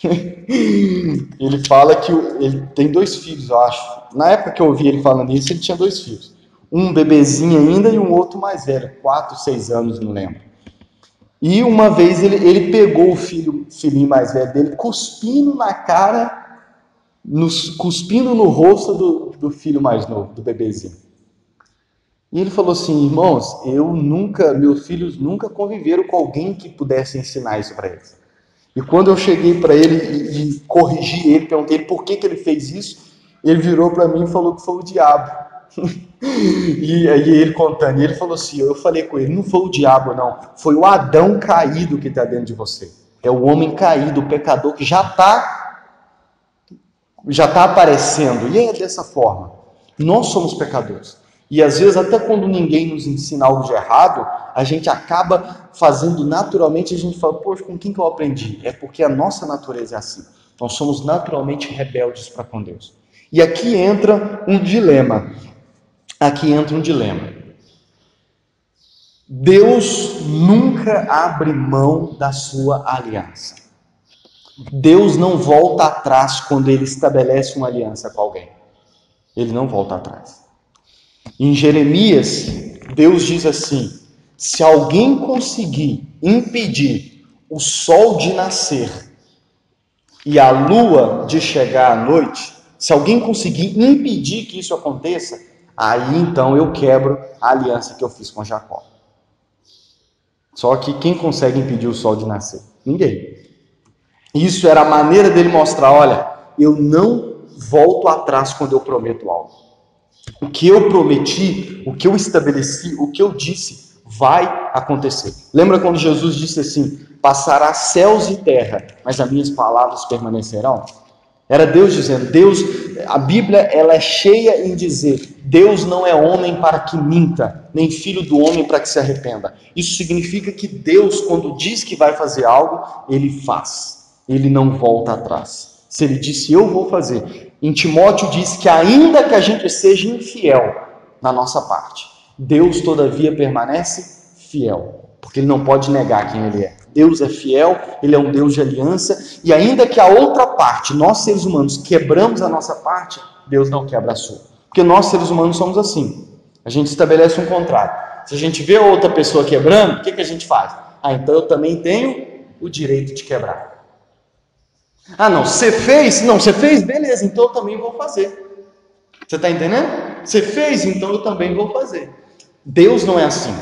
Ele fala que ele tem 2 filhos, eu acho. Na época que eu ouvi ele falando isso, ele tinha 2 filhos. Um bebezinho ainda e um outro mais velho, 4, 6 anos, não lembro. E uma vez ele pegou o filhinho mais velho dele, cuspindo na cara, cuspindo no rosto do filho mais novo, do bebezinho. E ele falou assim, irmãos, meus filhos nunca conviveram com alguém que pudesse ensinar isso para eles. E quando eu cheguei para ele e corrigi ele, perguntei ele por que ele fez isso, ele virou para mim e falou que foi o diabo. E aí ele contando, e ele falou assim, eu falei com ele, não foi o diabo não, foi o Adão caído que está dentro de você. É o homem caído, o pecador que já está aparecendo. E é dessa forma. Nós somos pecadores. E às vezes, até quando ninguém nos ensina algo de errado, a gente acaba fazendo naturalmente, a gente fala, poxa, com quem que eu aprendi? É porque a nossa natureza é assim. Nós somos naturalmente rebeldes para com Deus. E aqui entra um dilema. Deus nunca abre mão da sua aliança. Deus não volta atrás quando ele estabelece uma aliança com alguém. Ele não volta atrás. Em Jeremias, Deus diz assim: se alguém conseguir impedir o sol de nascer e a lua de chegar à noite, se alguém conseguir impedir que isso aconteça, aí então eu quebro a aliança que eu fiz com Jacó. Só que quem consegue impedir o sol de nascer? Ninguém. Isso era a maneira dele mostrar, olha, eu não volto atrás quando eu prometo algo. O que eu prometi, o que eu estabeleci, o que eu disse, vai acontecer. Lembra quando Jesus disse assim, passará céus e terra, mas as minhas palavras permanecerão? Era Deus dizendo, a Bíblia ela é cheia em dizer, Deus não é homem para que minta, nem filho do homem para que se arrependa. Isso significa que Deus, quando diz que vai fazer algo, ele faz. Ele não volta atrás. Se ele disse, eu vou fazer. Em Timóteo diz que ainda que a gente seja infiel na nossa parte, Deus todavia permanece fiel, porque ele não pode negar quem ele é. Deus é fiel, ele é um Deus de aliança, e ainda que a outra parte, nós seres humanos, quebramos a nossa parte, Deus não quebra a sua. Porque nós seres humanos somos assim. A gente estabelece um contrato. Se a gente vê outra pessoa quebrando, o que a gente faz? Então eu também tenho o direito de quebrar. Não, você fez? Não, você fez? Beleza, então eu também vou fazer. Você está entendendo? Você fez, então eu também vou fazer. Deus não é assim.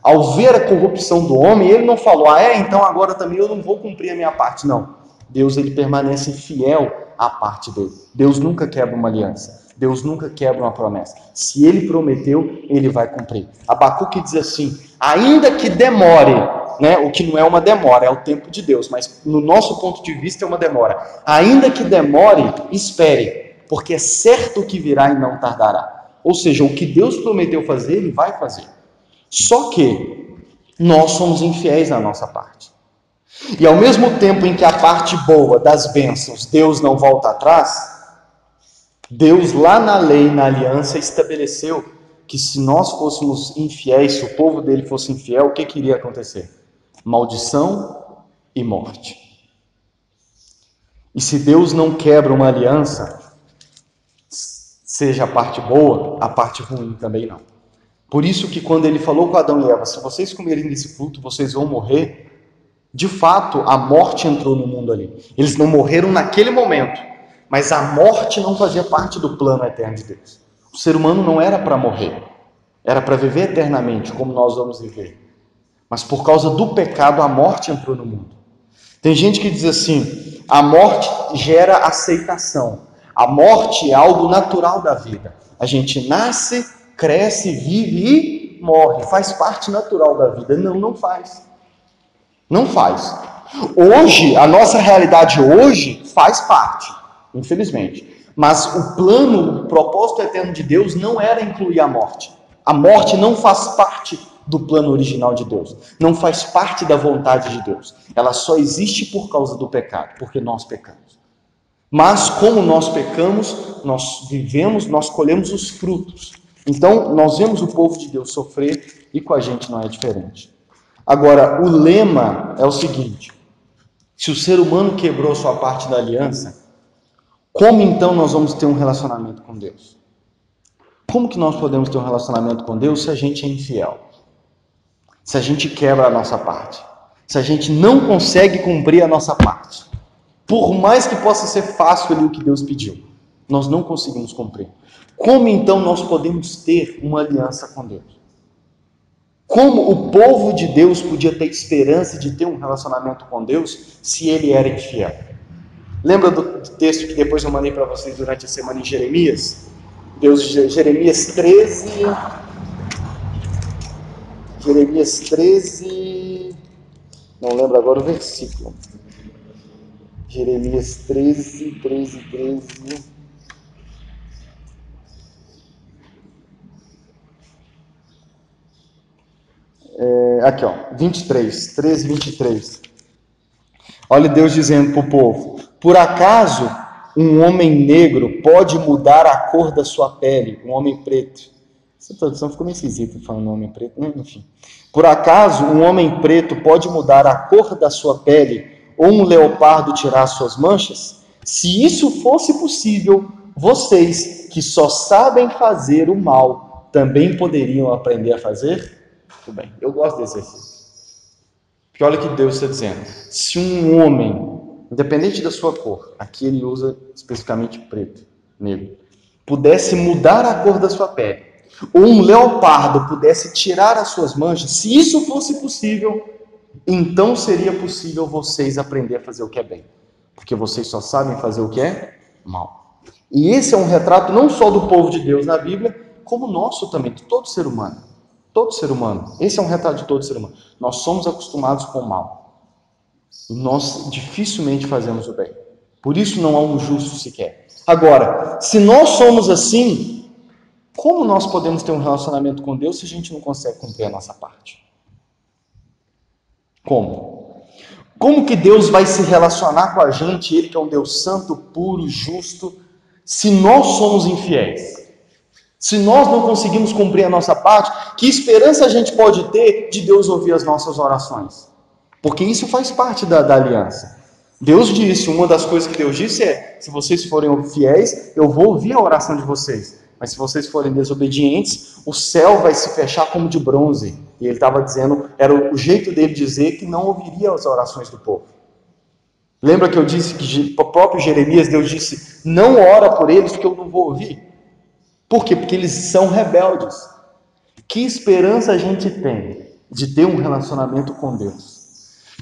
Ao ver a corrupção do homem, ele não falou, então agora também eu não vou cumprir a minha parte. Não. Deus, ele permanece fiel à parte dele. Deus nunca quebra uma aliança. Deus nunca quebra uma promessa. Se ele prometeu, ele vai cumprir. Abacuque diz assim, ainda que demore, o que não é uma demora, é o tempo de Deus, mas no nosso ponto de vista é uma demora. Ainda que demore, espere, porque é certo que virá e não tardará. Ou seja, o que Deus prometeu fazer, ele vai fazer. Só que nós somos infiéis na nossa parte. E ao mesmo tempo em que a parte boa das bênçãos, Deus não volta atrás, Deus lá na lei, na aliança, estabeleceu que se nós fôssemos infiéis, se o povo dele fosse infiel, o que iria acontecer? Maldição e morte. E se Deus não quebra uma aliança, seja a parte boa, a parte ruim também não. Por isso que quando ele falou com Adão e Eva, se vocês comerem desse fruto, vocês vão morrer, de fato, a morte entrou no mundo ali. Eles não morreram naquele momento, mas a morte não fazia parte do plano eterno de Deus. O ser humano não era para morrer, era para viver eternamente, como nós vamos viver. Mas por causa do pecado, a morte entrou no mundo. Tem gente que diz assim, a morte gera aceitação. A morte é algo natural da vida. A gente nasce, cresce, vive e morre. Faz parte natural da vida. Não, não faz. Não faz. Hoje, a nossa realidade hoje faz parte, infelizmente. Mas o plano, o propósito eterno de Deus não era incluir a morte. A morte não faz parte do plano original de Deus. Não faz parte da vontade de Deus. Ela só existe por causa do pecado, porque nós pecamos. Mas como nós pecamos, nós vivemos, nós colhemos os frutos. Então, nós vemos o povo de Deus sofrer e com a gente não é diferente. Agora, o lema é o seguinte, se o ser humano quebrou sua parte da aliança, como então nós vamos ter um relacionamento com Deus? Como que nós podemos ter um relacionamento com Deus se a gente é infiel? Se a gente quebra a nossa parte? Se a gente não consegue cumprir a nossa parte? Por mais que possa ser fácil ali o que Deus pediu, nós não conseguimos cumprir. Como então nós podemos ter uma aliança com Deus? Como o povo de Deus podia ter esperança de ter um relacionamento com Deus se ele era infiel? Lembra do texto que depois eu mandei para vocês durante a semana em Jeremias? Deus, Jeremias 13, não lembro agora o versículo. Jeremias 13. Aqui, ó, 13, 23. Olha Deus dizendo para o povo: por acaso um homem negro pode mudar a cor da sua pele? Um homem preto. Essa tradução ficou meio esquisita falando homem preto, né? Enfim. Por acaso um homem preto pode mudar a cor da sua pele, ou um leopardo tirar suas manchas? Se isso fosse possível, vocês que só sabem fazer o mal também poderiam aprender a fazer? Tudo bem, eu gosto desse exercício. Porque olha o que Deus está dizendo. Se um homem, independente da sua cor, aqui ele usa especificamente preto, negro, pudesse mudar a cor da sua pele, ou um leopardo pudesse tirar as suas manchas, se isso fosse possível, então seria possível vocês aprender a fazer o que é bem. Porque vocês só sabem fazer o que é mal. E esse é um retrato não só do povo de Deus na Bíblia, como nosso também, de todo ser humano. Todo ser humano. Esse é um retrato de todo ser humano. Nós somos acostumados com o mal. E nós dificilmente fazemos o bem. Por isso não há um justo sequer. Agora, se nós somos assim, como nós podemos ter um relacionamento com Deus se a gente não consegue cumprir a nossa parte? Como? Como que Deus vai se relacionar com a gente, Ele que é um Deus santo, puro, justo, se nós somos infiéis? Se nós não conseguimos cumprir a nossa parte, que esperança a gente pode ter de Deus ouvir as nossas orações? Porque isso faz parte da aliança. Deus disse, uma das coisas que Deus disse é: se vocês forem fiéis, eu vou ouvir a oração de vocês. Mas se vocês forem desobedientes, o céu vai se fechar como de bronze. E ele estava dizendo, era o jeito dele dizer que não ouviria as orações do povo. Lembra que eu disse que o próprio Jeremias, Deus disse: não ora por eles porque eu não vou ouvir. Por quê? Porque eles são rebeldes. Que esperança a gente tem de ter um relacionamento com Deus?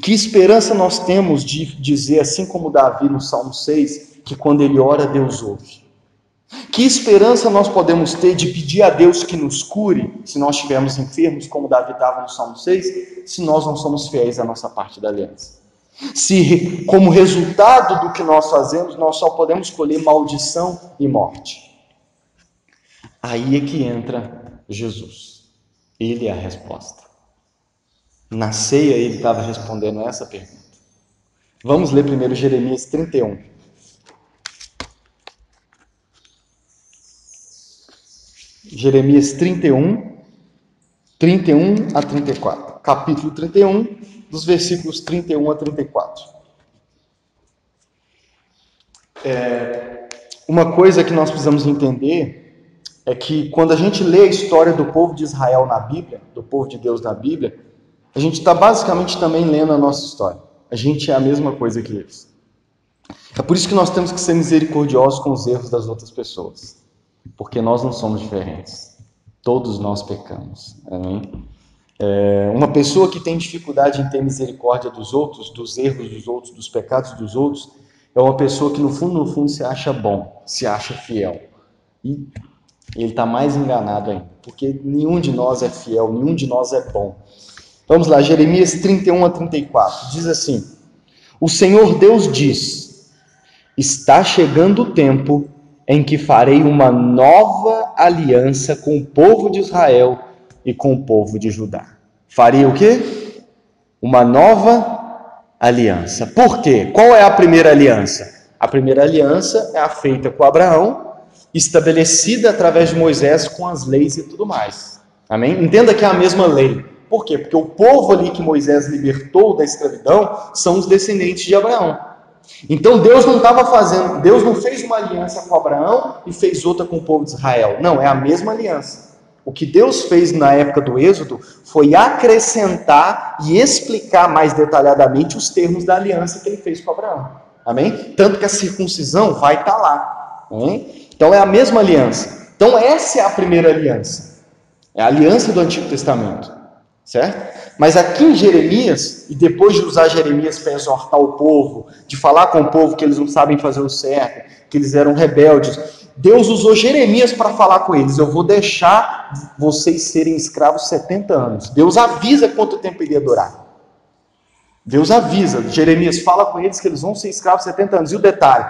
Que esperança nós temos de dizer, assim como Davi no Salmo 6, que quando ele ora, Deus ouve? Que esperança nós podemos ter de pedir a Deus que nos cure, se nós estivermos enfermos, como Davi estava no Salmo 6, se nós não somos fiéis à nossa parte da aliança? Se, como resultado do que nós fazemos, nós só podemos colher maldição e morte. Aí é que entra Jesus. Ele é a resposta. Na ceia ele estava respondendo essa pergunta. Vamos ler primeiro Jeremias 31. Jeremias 31 a 34. Capítulo 31, dos versículos 31 a 34. Uma coisa que nós precisamos entender é que quando a gente lê a história do povo de Israel na Bíblia, do povo de Deus na Bíblia, a gente está basicamente também lendo a nossa história. A gente é a mesma coisa que eles. É por isso que nós temos que ser misericordiosos com os erros das outras pessoas. Porque nós não somos diferentes. Todos nós pecamos. Amém? Uma pessoa que tem dificuldade em ter misericórdia dos outros, dos erros dos outros, dos pecados dos outros, é uma pessoa que no fundo se acha bom, se acha fiel. E ele está mais enganado ainda, porque nenhum de nós é fiel, nenhum de nós é bom. Vamos lá, Jeremias 31 a 34, diz assim: o Senhor Deus diz: está chegando o tempo em que farei uma nova aliança com o povo de Israel e com o povo de Judá. Farei o quê? Uma nova aliança. Por quê? Qual é a primeira aliança? A primeira aliança é a feita com Abraão, estabelecida através de Moisés com as leis e tudo mais. Amém? Entenda que é a mesma lei. Por quê? Porque o povo ali que Moisés libertou da escravidão são os descendentes de Abraão. Então Deus não fez uma aliança com Abraão e fez outra com o povo de Israel. Não, é a mesma aliança. O que Deus fez na época do Êxodo foi acrescentar e explicar mais detalhadamente os termos da aliança que ele fez com Abraão. Amém? Tanto que a circuncisão vai estar lá. Amém? Então é a mesma aliança. Então essa é a primeira aliança. É a aliança do Antigo Testamento. Certo? Mas aqui em Jeremias, e depois de usar Jeremias para exortar o povo, de falar com o povo que eles não sabem fazer o certo, que eles eram rebeldes, Deus usou Jeremias para falar com eles: eu vou deixar vocês serem escravos 70 anos. Deus avisa quanto tempo ele ia durar. Deus avisa, Jeremias fala com eles que eles vão ser escravos 70 anos. E o detalhe,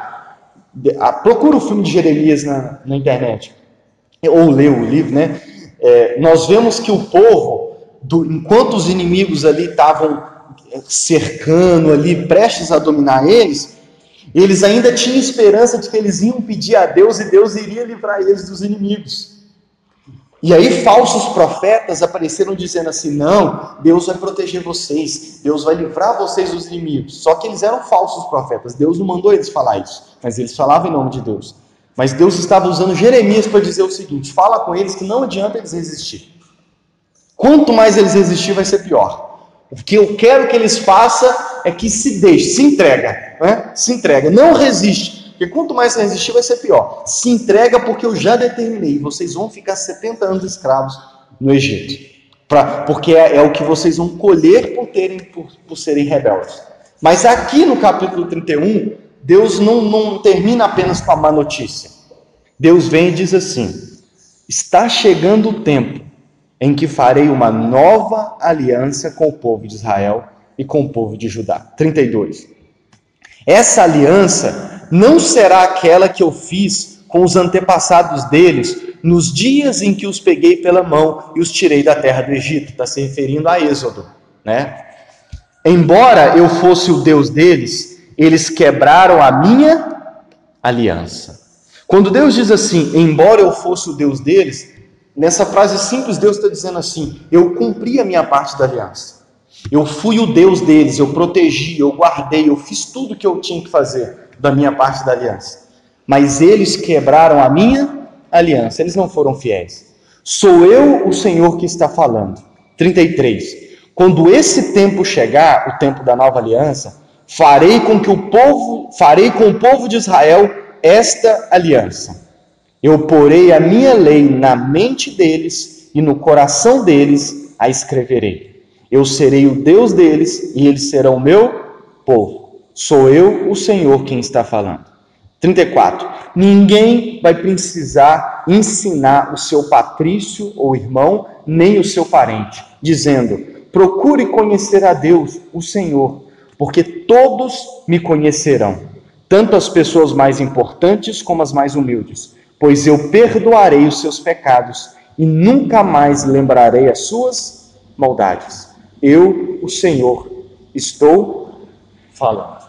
procura o filme de Jeremias na internet, ou lê o livro, né? Nós vemos que o povo, enquanto os inimigos ali estavam cercando ali, prestes a dominar eles ainda tinham esperança de que eles iam pedir a Deus e Deus iria livrar eles dos inimigos. E aí falsos profetas apareceram dizendo assim: não, Deus vai proteger vocês, Deus vai livrar vocês dos inimigos. Só que eles eram falsos profetas, Deus não mandou eles falar isso, mas eles falavam em nome de Deus. Mas Deus estava usando Jeremias para dizer o seguinte: fala com eles que não adianta eles resistir. Quanto mais eles resistir, vai ser pior. O que eu quero que eles façam é que se deixe, se entrega, né? Se entrega, não resiste. Porque quanto mais você resistir, vai ser pior. Se entrega, porque eu já determinei. Vocês vão ficar 70 anos escravos no Egito. Porque é o que vocês vão colher por serem rebeldes. Mas aqui no capítulo 31, Deus não termina apenas com a má notícia. Deus vem e diz assim: está chegando o tempo em que farei uma nova aliança com o povo de Israel e com o povo de Judá. 32. Essa aliança não será aquela que eu fiz com os antepassados deles nos dias em que os peguei pela mão e os tirei da terra do Egito. Está se referindo a Êxodo, né? Embora eu fosse o Deus deles, eles quebraram a minha aliança. Quando Deus diz assim, embora eu fosse o Deus deles, nessa frase simples Deus está dizendo assim: eu cumpri a minha parte da aliança. Eu fui o Deus deles, eu protegi, eu guardei, eu fiz tudo o que eu tinha que fazer da minha parte da aliança. Mas eles quebraram a minha aliança, eles não foram fiéis. Sou eu o Senhor que está falando. 33. Quando esse tempo chegar, o tempo da nova aliança, farei com o povo de Israel esta aliança. Eu porei a minha lei na mente deles e no coração deles a escreverei. Eu serei o Deus deles e eles serão o meu povo. Sou eu, o Senhor, quem está falando. 34. Ninguém vai precisar ensinar o seu patrício ou irmão, nem o seu parente, dizendo: procure conhecer a Deus, o Senhor, porque todos me conhecerão, tanto as pessoas mais importantes como as mais humildes, pois eu perdoarei os seus pecados e nunca mais lembrarei as suas maldades. Eu, o Senhor, estou falando.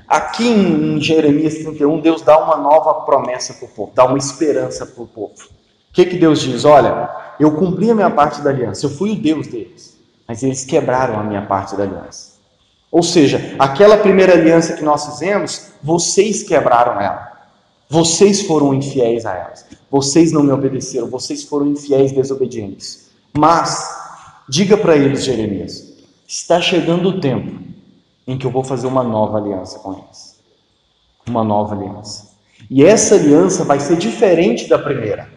Aqui em Jeremias 31, Deus dá uma nova promessa para o povo, dá uma esperança para o povo. O que Deus diz? Olha, eu cumpri a minha parte da aliança, eu fui o Deus deles, mas eles quebraram a minha parte da aliança. Ou seja, aquela primeira aliança que nós fizemos, vocês quebraram ela. Vocês foram infiéis a elas. Vocês não me obedeceram, vocês foram infiéis, desobedientes. Mas diga para eles, Jeremias, está chegando o tempo em que eu vou fazer uma nova aliança com eles. Uma nova aliança. E essa aliança vai ser diferente da primeira.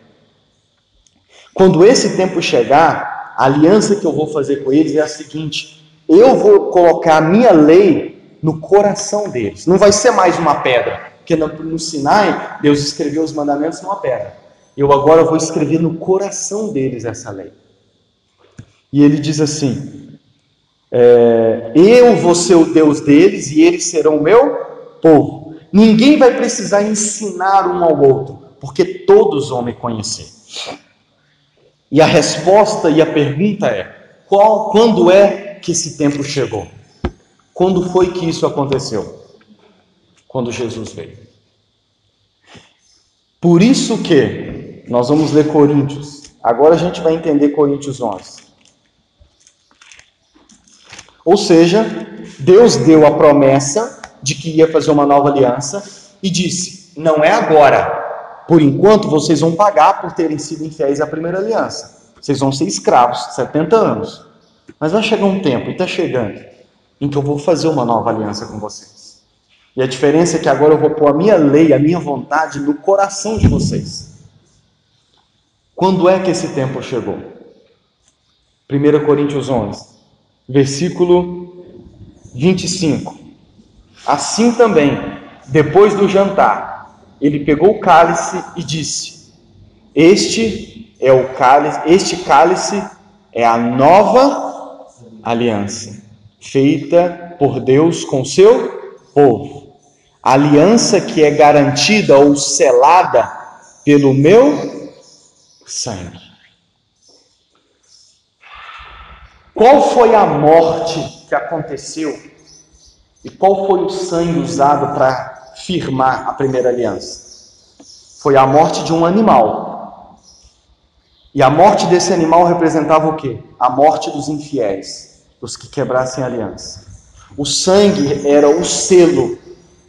Quando esse tempo chegar, a aliança que eu vou fazer com eles é a seguinte: eu vou colocar a minha lei no coração deles. Não vai ser mais uma pedra, porque no Sinai, Deus escreveu os mandamentos numa pedra. Eu agora vou escrever no coração deles essa lei. E ele diz assim: eu vou ser o Deus deles e eles serão o meu povo. Ninguém vai precisar ensinar um ao outro, porque todos vão me conhecer. E a resposta e a pergunta é: quando é que esse tempo chegou? Quando foi que isso aconteceu? Quando Jesus veio. Por isso que nós vamos ler Coríntios. Agora a gente vai entender Coríntios 11. Ou seja, Deus deu a promessa de que ia fazer uma nova aliança e disse: não é agora. Por enquanto vocês vão pagar por terem sido infiéis à primeira aliança. Vocês vão ser escravos 70 anos. Mas vai chegar um tempo, e está chegando, em que eu vou fazer uma nova aliança com vocês. E a diferença é que agora eu vou pôr a minha lei, a minha vontade no coração de vocês. Quando é que esse tempo chegou? 1 Coríntios 11, versículo 25. Assim também, depois do jantar, ele pegou o cálice e disse: este cálice é a nova aliança, feita por Deus com seu povo. Aliança que é garantida ou selada pelo meu sangue. Qual foi a morte que aconteceu e qual foi o sangue usado para firmar a primeira aliança? Foi a morte de um animal. E a morte desse animal representava o quê? A morte dos infiéis, dos que quebrassem a aliança. O sangue era o selo,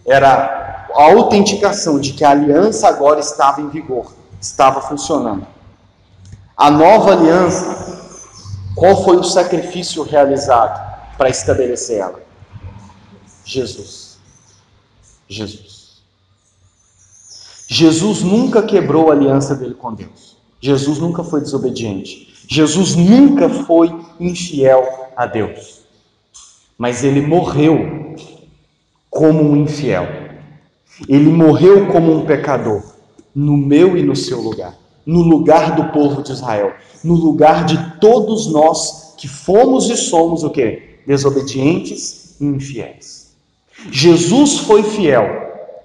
era a autenticação de que a aliança agora estava em vigor, estava funcionando. A nova aliança, qual foi o sacrifício realizado para estabelecer ela? Jesus. Jesus nunca quebrou a aliança dele com Deus. Jesus nunca foi desobediente. Jesus nunca foi infiel a Deus. Mas ele morreu como um infiel. Ele morreu como um pecador, no meu e no seu lugar, no lugar do povo de Israel, no lugar de todos nós que fomos e somos o quê? Desobedientes e infiéis. Jesus foi fiel.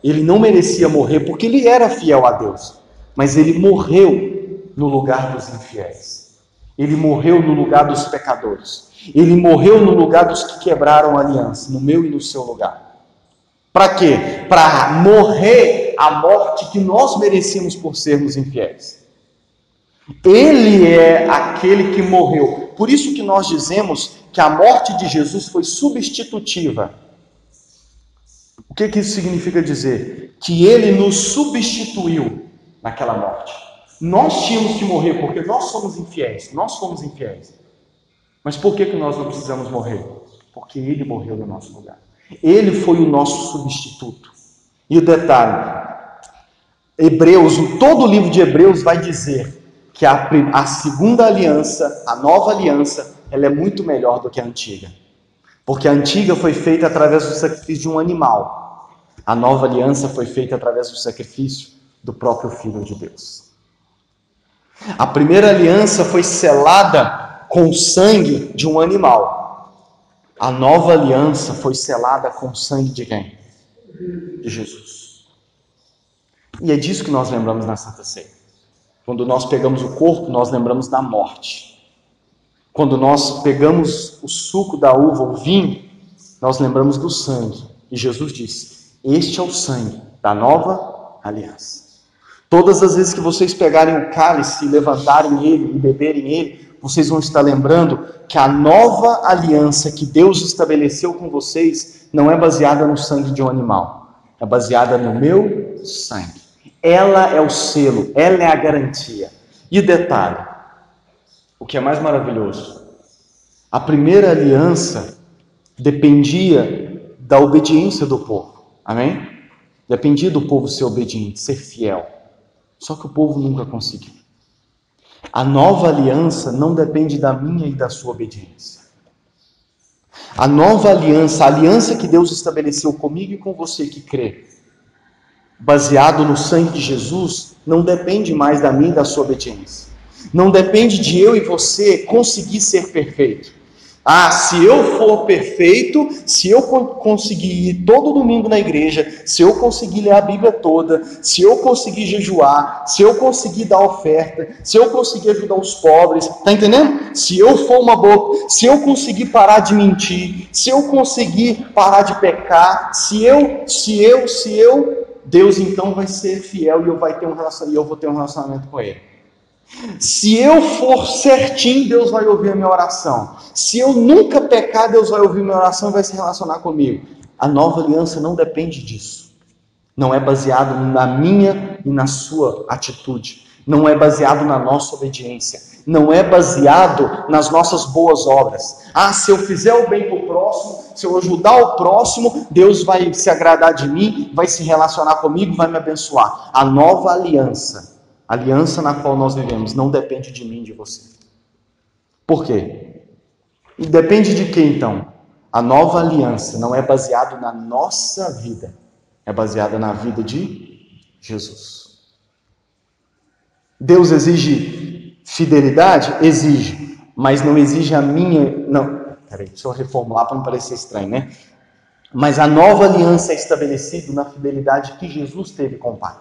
Ele não merecia morrer porque ele era fiel a Deus, mas ele morreu no lugar dos infiéis. Ele morreu no lugar dos pecadores. Ele morreu no lugar dos que quebraram a aliança, no meu e no seu lugar. Para quê? Para morrer a morte que nós merecíamos por sermos infiéis. Ele é aquele que morreu. Por isso que nós dizemos que a morte de Jesus foi substitutiva. O que isso significa dizer? Que ele nos substituiu naquela morte. Nós tínhamos que morrer porque nós somos infiéis. Nós somos infiéis. Mas por que nós não precisamos morrer? Porque ele morreu no nosso lugar. Ele foi o nosso substituto. E o detalhe, todo o livro de Hebreus vai dizer que a segunda aliança, a nova aliança, ela é muito melhor do que a antiga. Porque a antiga foi feita através do sacrifício de um animal. A nova aliança foi feita através do sacrifício do próprio Filho de Deus. A primeira aliança foi selada com o sangue de um animal. A nova aliança foi selada com o sangue de quem? De Jesus. E é disso que nós lembramos na Santa Ceia. Quando nós pegamos o corpo, nós lembramos da morte. Quando nós pegamos o suco da uva, o vinho, nós lembramos do sangue. E Jesus disse: este é o sangue da nova aliança. Todas as vezes que vocês pegarem o cálice e levantarem ele e beberem ele, vocês vão estar lembrando que a nova aliança que Deus estabeleceu com vocês não é baseada no sangue de um animal. É baseada no meu sangue. Ela é o selo, ela é a garantia. E detalhe, o que é mais maravilhoso, a primeira aliança dependia da obediência do povo. Amém? Dependia do povo ser obediente, ser fiel. Só que o povo nunca conseguiu. A nova aliança não depende da minha e da sua obediência. A nova aliança, a aliança que Deus estabeleceu comigo e com você que crê, baseado no sangue de Jesus, não depende mais da minha e da sua obediência. Não depende de eu e você conseguir ser perfeito. Se eu for perfeito, se eu conseguir ir todo domingo na igreja, se eu conseguir ler a Bíblia toda, se eu conseguir jejuar, se eu conseguir dar oferta, se eu conseguir ajudar os pobres, tá entendendo? Se eu for uma boa, se eu conseguir parar de mentir, se eu conseguir parar de pecar, se eu, Deus então vai ser fiel e eu vou ter um relacionamento com Ele. Se eu for certinho, Deus vai ouvir a minha oração. Se eu nunca pecar, Deus vai ouvir a minha oração e vai se relacionar comigo. A nova aliança não depende disso. Não é baseado na minha e na sua atitude. Não é baseado na nossa obediência. Não é baseado nas nossas boas obras. Se eu fizer o bem para o próximo, se eu ajudar o próximo, Deus vai se agradar de mim, vai se relacionar comigo, vai me abençoar. A nova aliança, a aliança na qual nós vivemos, não depende de mim e de você. Por quê? E depende de quem então? A nova aliança não é baseada na nossa vida, é baseada na vida de Jesus. Deus exige fidelidade? Exige, mas não exige a minha... Não, peraí, deixa eu reformular para não parecer estranho, né? Mas a nova aliança é estabelecida na fidelidade que Jesus teve com o Pai.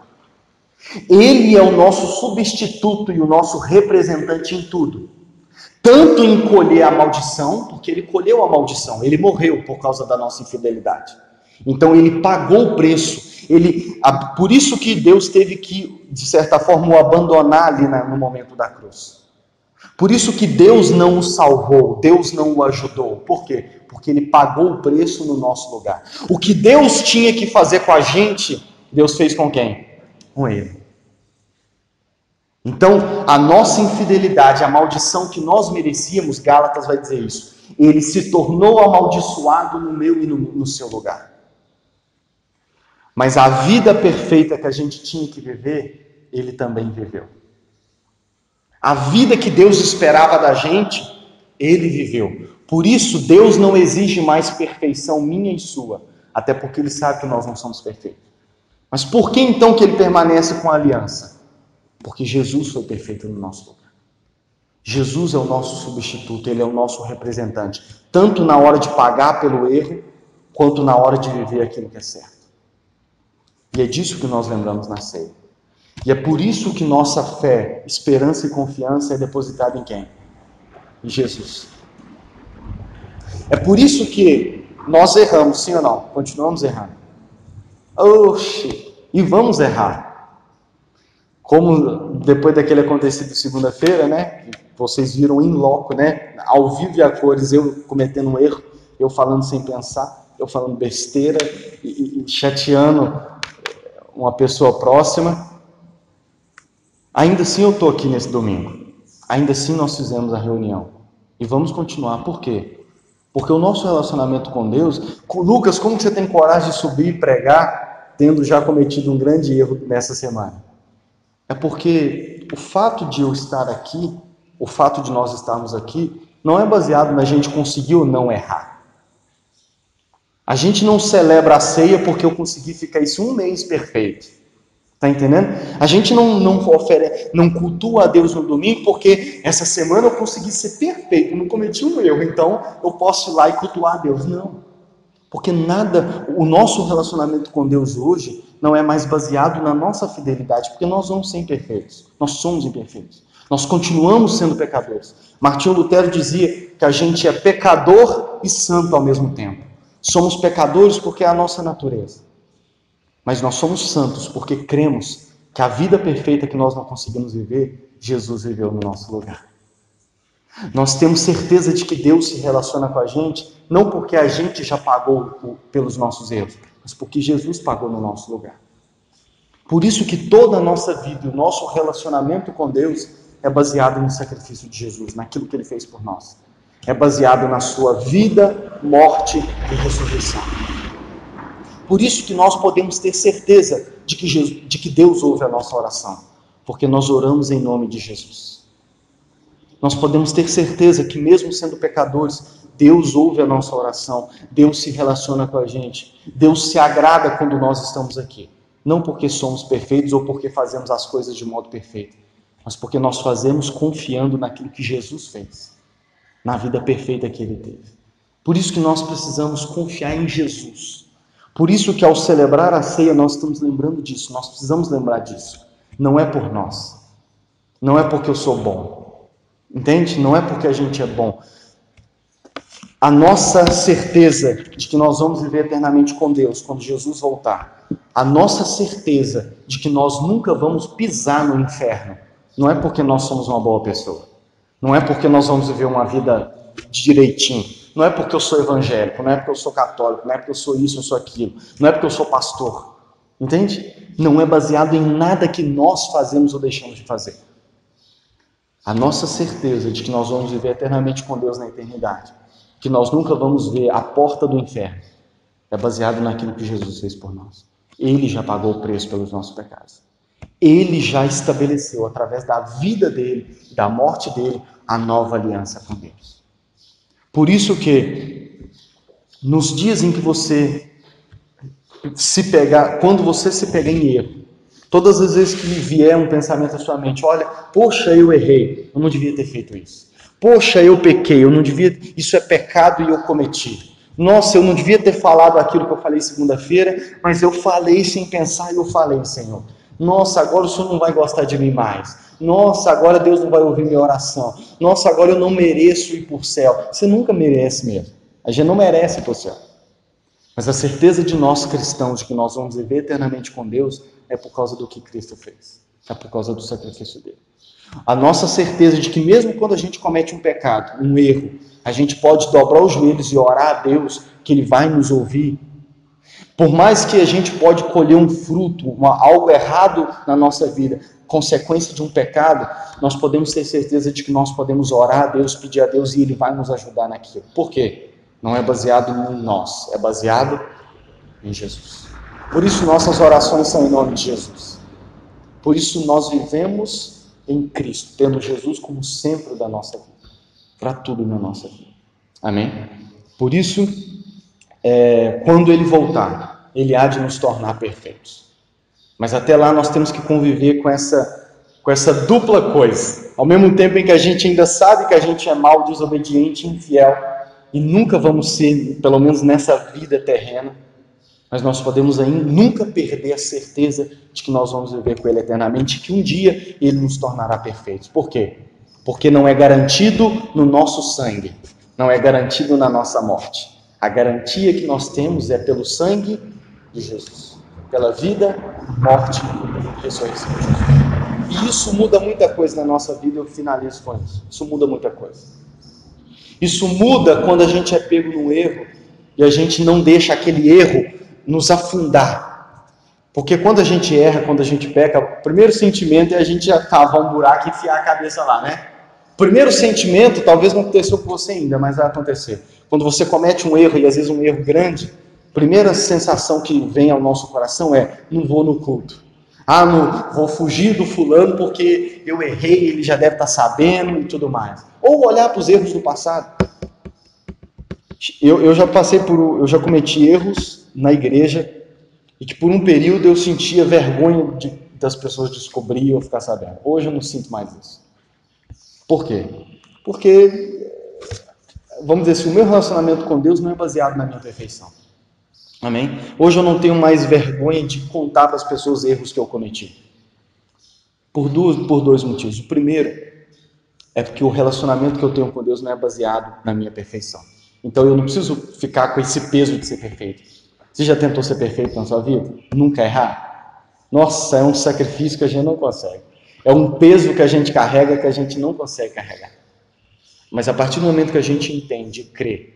Ele é o nosso substituto e o nosso representante em tudo. Tanto em colher a maldição, porque ele colheu a maldição, ele morreu por causa da nossa infidelidade. Então ele pagou o preço. Por isso que Deus teve que, de certa forma, o abandonar ali no momento da cruz. Por isso que Deus não o salvou, Deus não o ajudou. Por quê? Porque ele pagou o preço no nosso lugar. O que Deus tinha que fazer com a gente, Deus fez com quem? Com ele. Então, a nossa infidelidade, a maldição que nós merecíamos, Gálatas vai dizer isso, ele se tornou amaldiçoado no meu e no seu lugar. Mas a vida perfeita que a gente tinha que viver, ele também viveu. A vida que Deus esperava da gente, ele viveu. Por isso, Deus não exige mais perfeição minha e sua, até porque ele sabe que nós não somos perfeitos. Mas por que então que ele permanece com a aliança? Porque Jesus foi perfeito no nosso lugar. Jesus é o nosso substituto, ele é o nosso representante, tanto na hora de pagar pelo erro, quanto na hora de viver aquilo que é certo. E é disso que nós lembramos na ceia. E é por isso que nossa fé, esperança e confiança é depositada em quem? Em Jesus. É por isso que nós erramos, sim ou não? Continuamos errando. Oxi, e vamos errar. Como depois daquele acontecido segunda-feira, né? Vocês viram em loco, né? Ao vivo e a cores, eu cometendo um erro, eu falando sem pensar, eu falando besteira e chateando uma pessoa próxima. Ainda assim eu estou aqui nesse domingo. Ainda assim nós fizemos a reunião. E vamos continuar. Por quê? Porque o nosso relacionamento com Deus... Lucas, como que você tem coragem de subir e pregar, tendo já cometido um grande erro nessa semana? É porque o fato de eu estar aqui, o fato de nós estarmos aqui, não é baseado na gente conseguir ou não errar. A gente não celebra a ceia porque eu consegui ficar isso um mês perfeito. Está entendendo? A gente não cultua a Deus no domingo porque essa semana eu consegui ser perfeito, não cometi um erro, então eu posso ir lá e cultuar a Deus. Não. Porque o nosso relacionamento com Deus hoje não é mais baseado na nossa fidelidade, porque nós vamos ser imperfeitos. Nós somos imperfeitos. Nós continuamos sendo pecadores. Martinho Lutero dizia que a gente é pecador e santo ao mesmo tempo. Somos pecadores porque é a nossa natureza. Mas nós somos santos porque cremos que a vida perfeita que nós não conseguimos viver, Jesus viveu no nosso lugar. Nós temos certeza de que Deus se relaciona com a gente, não porque a gente já pagou pelos nossos erros, mas porque Jesus pagou no nosso lugar. Por isso que toda a nossa vida, o nosso relacionamento com Deus é baseado no sacrifício de Jesus, naquilo que Ele fez por nós. É baseado na sua vida, morte e ressurreição. Por isso que nós podemos ter certeza de que Deus ouve a nossa oração, porque nós oramos em nome de Jesus. Nós podemos ter certeza que mesmo sendo pecadores, Deus ouve a nossa oração, Deus se relaciona com a gente, Deus se agrada quando nós estamos aqui. Não porque somos perfeitos ou porque fazemos as coisas de modo perfeito, mas porque nós fazemos confiando naquilo que Jesus fez, na vida perfeita que Ele teve. Por isso que nós precisamos confiar em Jesus. Por isso que ao celebrar a ceia nós estamos lembrando disso, nós precisamos lembrar disso. Não é por nós, não é porque eu sou bom, entende? Não é porque a gente é bom. A nossa certeza de que nós vamos viver eternamente com Deus quando Jesus voltar, a nossa certeza de que nós nunca vamos pisar no inferno, não é porque nós somos uma boa pessoa, não é porque nós vamos viver uma vida direitinho, não é porque eu sou evangélico, não é porque eu sou católico, não é porque eu sou isso, eu sou aquilo, não é porque eu sou pastor, entende? Não é baseado em nada que nós fazemos ou deixamos de fazer. A nossa certeza de que nós vamos viver eternamente com Deus na eternidade, que nós nunca vamos ver a porta do inferno, é baseado naquilo que Jesus fez por nós. Ele já pagou o preço pelos nossos pecados. Ele já estabeleceu, através da vida dele, da morte dele, a nova aliança com Deus. Por isso que, nos dias em que quando você se pegar em erro, Todas as vezes que lhe vier um pensamento à sua mente, olha, poxa, eu errei, eu não devia ter feito isso. Poxa, eu pequei, eu não devia, isso é pecado e eu cometi. Nossa, eu não devia ter falado aquilo que eu falei segunda-feira, mas eu falei sem pensar e eu falei, Senhor. Nossa, agora o Senhor não vai gostar de mim mais. Nossa, agora Deus não vai ouvir minha oração. Nossa, agora eu não mereço ir para o céu. Você nunca merece mesmo. A gente não merece ir para o céu. Mas a certeza de nós cristãos de que nós vamos viver eternamente com Deus é por causa do que Cristo fez. É por causa do sacrifício dele. A nossa certeza de que mesmo quando a gente comete um pecado, um erro, a gente pode dobrar os joelhos e orar a Deus que Ele vai nos ouvir. Por mais que a gente pode colher um fruto, algo errado na nossa vida, consequência de um pecado, nós podemos ter certeza de que nós podemos orar a Deus, pedir a Deus e Ele vai nos ajudar naquilo. Por quê? Não é baseado em nós, é baseado em Jesus. Por isso nossas orações são em nome de Jesus. Por isso nós vivemos em Cristo, tendo Jesus como centro da nossa vida, para tudo na nossa vida. Amém? Por isso, quando Ele voltar, Ele há de nos tornar perfeitos. Mas até lá nós temos que conviver com essa dupla coisa. Ao mesmo tempo em que a gente ainda sabe que a gente é mau, desobediente, infiel, e nunca vamos ser, pelo menos nessa vida terrena, mas nós podemos ainda nunca perder a certeza de que nós vamos viver com Ele eternamente, e que um dia Ele nos tornará perfeitos. Por quê? Porque não é garantido no nosso sangue, não é garantido na nossa morte. A garantia que nós temos é pelo sangue de Jesus, pela vida, morte e ressurreição de Jesus. E isso muda muita coisa na nossa vida, eu finalizo com isso. Isso muda muita coisa. Isso muda quando a gente é pego num erro e a gente não deixa aquele erro nos afundar. Porque quando a gente erra, quando a gente peca, o primeiro sentimento é a gente já cavar um buraco e enfiar a cabeça lá, né? O primeiro sentimento, talvez não aconteceu com você ainda, mas vai acontecer. Quando você comete um erro, e às vezes um erro grande, a primeira sensação que vem ao nosso coração é: não vou no culto. Não vou fugir do fulano porque eu errei, ele já deve estar sabendo e tudo mais. Ou olhar para os erros do passado. Eu já cometi erros na igreja e que por um período eu sentia vergonha das pessoas descobrirem ou ficar sabendo. Hoje eu não sinto mais isso. Por quê? Porque, vamos dizer assim, o meu relacionamento com Deus não é baseado na minha perfeição. Amém? Hoje eu não tenho mais vergonha de contar para as pessoas erros que eu cometi. Por dois motivos. O primeiro é porque o relacionamento que eu tenho com Deus não é baseado na minha perfeição. Então eu não preciso ficar com esse peso de ser perfeito. Você já tentou ser perfeito na sua vida? Nunca errar? Nossa, é um sacrifício que a gente não consegue. É um peso que a gente carrega que a gente não consegue carregar. Mas a partir do momento que a gente entende e crê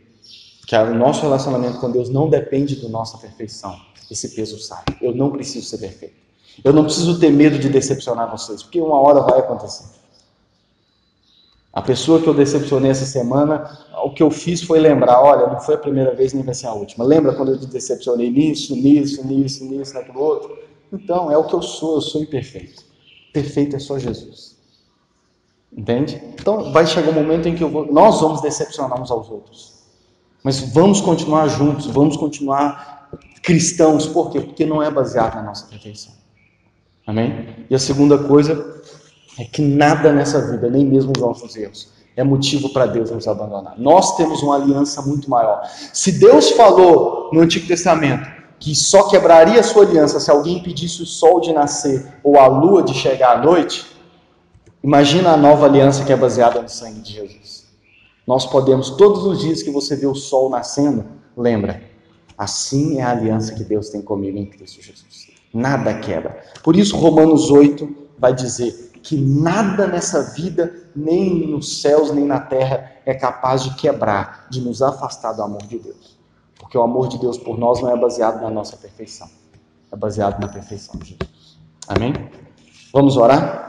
que o nosso relacionamento com Deus não depende da nossa perfeição, esse peso sai. Eu não preciso ser perfeito. Eu não preciso ter medo de decepcionar vocês, porque uma hora vai acontecer. A pessoa que eu decepcionei essa semana, o que eu fiz foi lembrar: olha, não foi a primeira vez nem vai ser a última. Lembra quando eu te decepcionei nisso, naquilo outro? Então, é o que eu sou imperfeito. Perfeito é só Jesus. Entende? Então, vai chegar um momento em que nós vamos decepcionar uns aos outros. Mas vamos continuar juntos, vamos continuar cristãos. Por quê? Porque não é baseado na nossa perfeição. Amém? E a segunda coisa é que nada nessa vida, nem mesmo os nossos erros, é motivo para Deus nos abandonar. Nós temos uma aliança muito maior. Se Deus falou no Antigo Testamento que só quebraria a sua aliança se alguém impedisse o sol de nascer ou a lua de chegar à noite, imagina a nova aliança que é baseada no sangue de Jesus. Nós podemos, todos os dias que você vê o sol nascendo, lembra, assim é a aliança que Deus tem comigo em Cristo Jesus. Nada quebra. Por isso Romanos 8 vai dizer que nada nessa vida, nem nos céus, nem na terra, é capaz de quebrar, de nos afastar do amor de Deus. Porque o amor de Deus por nós não é baseado na nossa perfeição. É baseado na perfeição de Jesus. Amém? Vamos orar?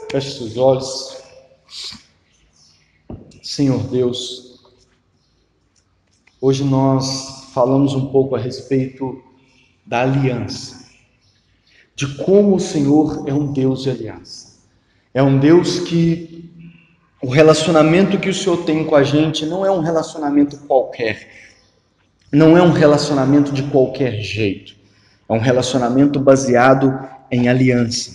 Feche seus olhos. Senhor Deus, hoje nós falamos um pouco a respeito da aliança, de como o Senhor é um Deus de aliança. É um Deus que o relacionamento que o Senhor tem com a gente não é um relacionamento qualquer. não é um relacionamento de qualquer jeito. É um relacionamento baseado em aliança.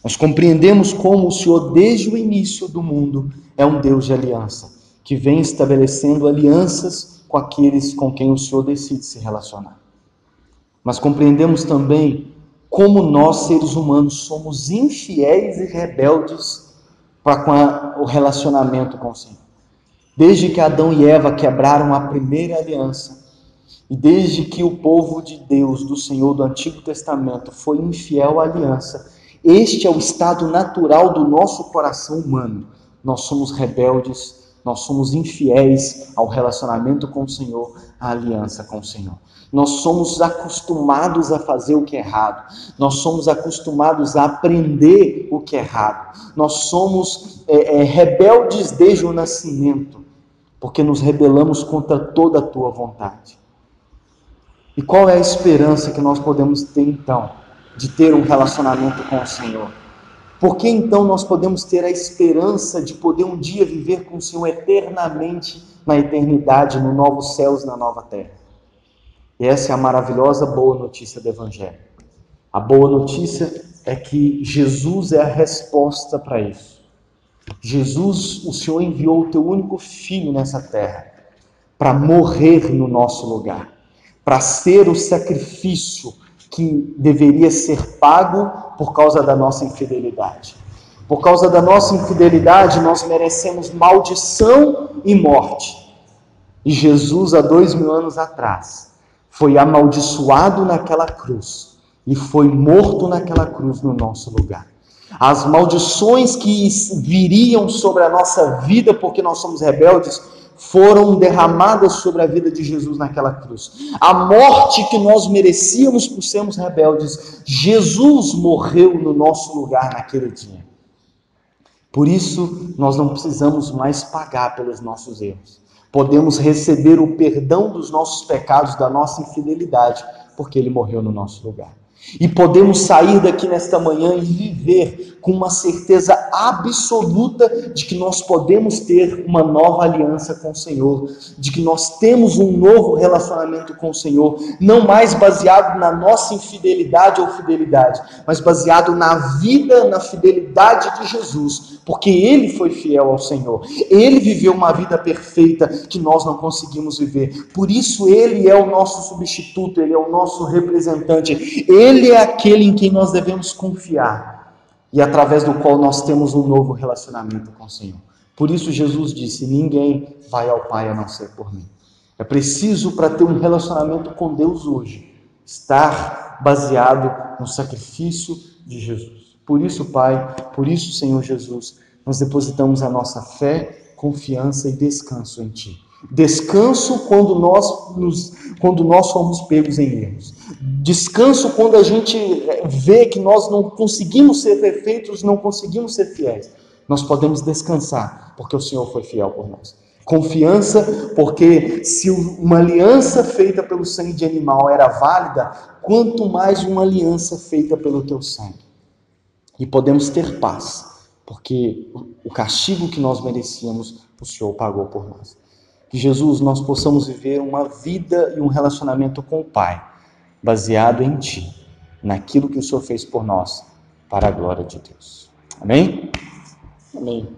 Nós compreendemos como o Senhor, desde o início do mundo, é um Deus de aliança, que vem estabelecendo alianças com aqueles com quem o Senhor decide se relacionar. Mas compreendemos também como nós, seres humanos, somos infiéis e rebeldes para o relacionamento com o Senhor. Desde que Adão e Eva quebraram a primeira aliança, e desde que o povo de Deus, do Senhor do Antigo Testamento, foi infiel à aliança, este é o estado natural do nosso coração humano. Nós somos rebeldes, nós somos infiéis ao relacionamento com o Senhor, à aliança com o Senhor. Nós somos acostumados a fazer o que é errado. Nós somos acostumados a aprender o que é errado. Nós somos rebeldes desde o nascimento, porque nos rebelamos contra toda a tua vontade. E qual é a esperança que nós podemos ter então, de ter um relacionamento com o Senhor? Por que então nós podemos ter a esperança de poder um dia viver com o Senhor eternamente na eternidade, no novo céus e na nova terra? E essa é a maravilhosa boa notícia do Evangelho. A boa notícia é que Jesus é a resposta para isso. Jesus, o Senhor enviou o teu único filho nessa terra para morrer no nosso lugar, para ser o sacrifício que deveria ser pago por causa da nossa infidelidade. Por causa da nossa infidelidade, nós merecemos maldição e morte. E Jesus, há 2000 anos atrás, foi amaldiçoado naquela cruz e foi morto naquela cruz no nosso lugar. As maldições que viriam sobre a nossa vida porque nós somos rebeldes foram derramadas sobre a vida de Jesus naquela cruz. A morte que nós merecíamos por sermos rebeldes, Jesus morreu no nosso lugar naquele dia. Por isso, nós não precisamos mais pagar pelos nossos erros. Podemos receber o perdão dos nossos pecados, da nossa infidelidade, porque Ele morreu no nosso lugar. E podemos sair daqui nesta manhã e viver com uma certeza absoluta de que nós podemos ter uma nova aliança com o Senhor, de que nós temos um novo relacionamento com o Senhor, não mais baseado na nossa infidelidade ou fidelidade, mas baseado na vida, na fidelidade de Jesus, porque Ele foi fiel ao Senhor. Ele viveu uma vida perfeita que nós não conseguimos viver. Por isso Ele é o nosso substituto, Ele é o nosso representante. Ele é aquele em quem nós devemos confiar e através do qual nós temos um novo relacionamento com o Senhor. Por isso Jesus disse: ninguém vai ao Pai a não ser por mim. É preciso, para ter um relacionamento com Deus hoje, estar baseado no sacrifício de Jesus. Por isso, Pai, por isso, Senhor Jesus, nós depositamos a nossa fé, confiança e descanso em Ti. Descanso quando nós somos pegos em erros. Descanso quando a gente vê que nós não conseguimos ser perfeitos, não conseguimos ser fiéis. Nós podemos descansar, porque o Senhor foi fiel por nós. Confiança, porque se uma aliança feita pelo sangue de animal era válida, quanto mais uma aliança feita pelo teu sangue. E podemos ter paz, porque o castigo que nós merecíamos, o Senhor pagou por nós. Que Jesus, nós possamos viver uma vida e um relacionamento com o Pai, baseado em Ti, naquilo que o Senhor fez por nós, para a glória de Deus. Amém? Amém.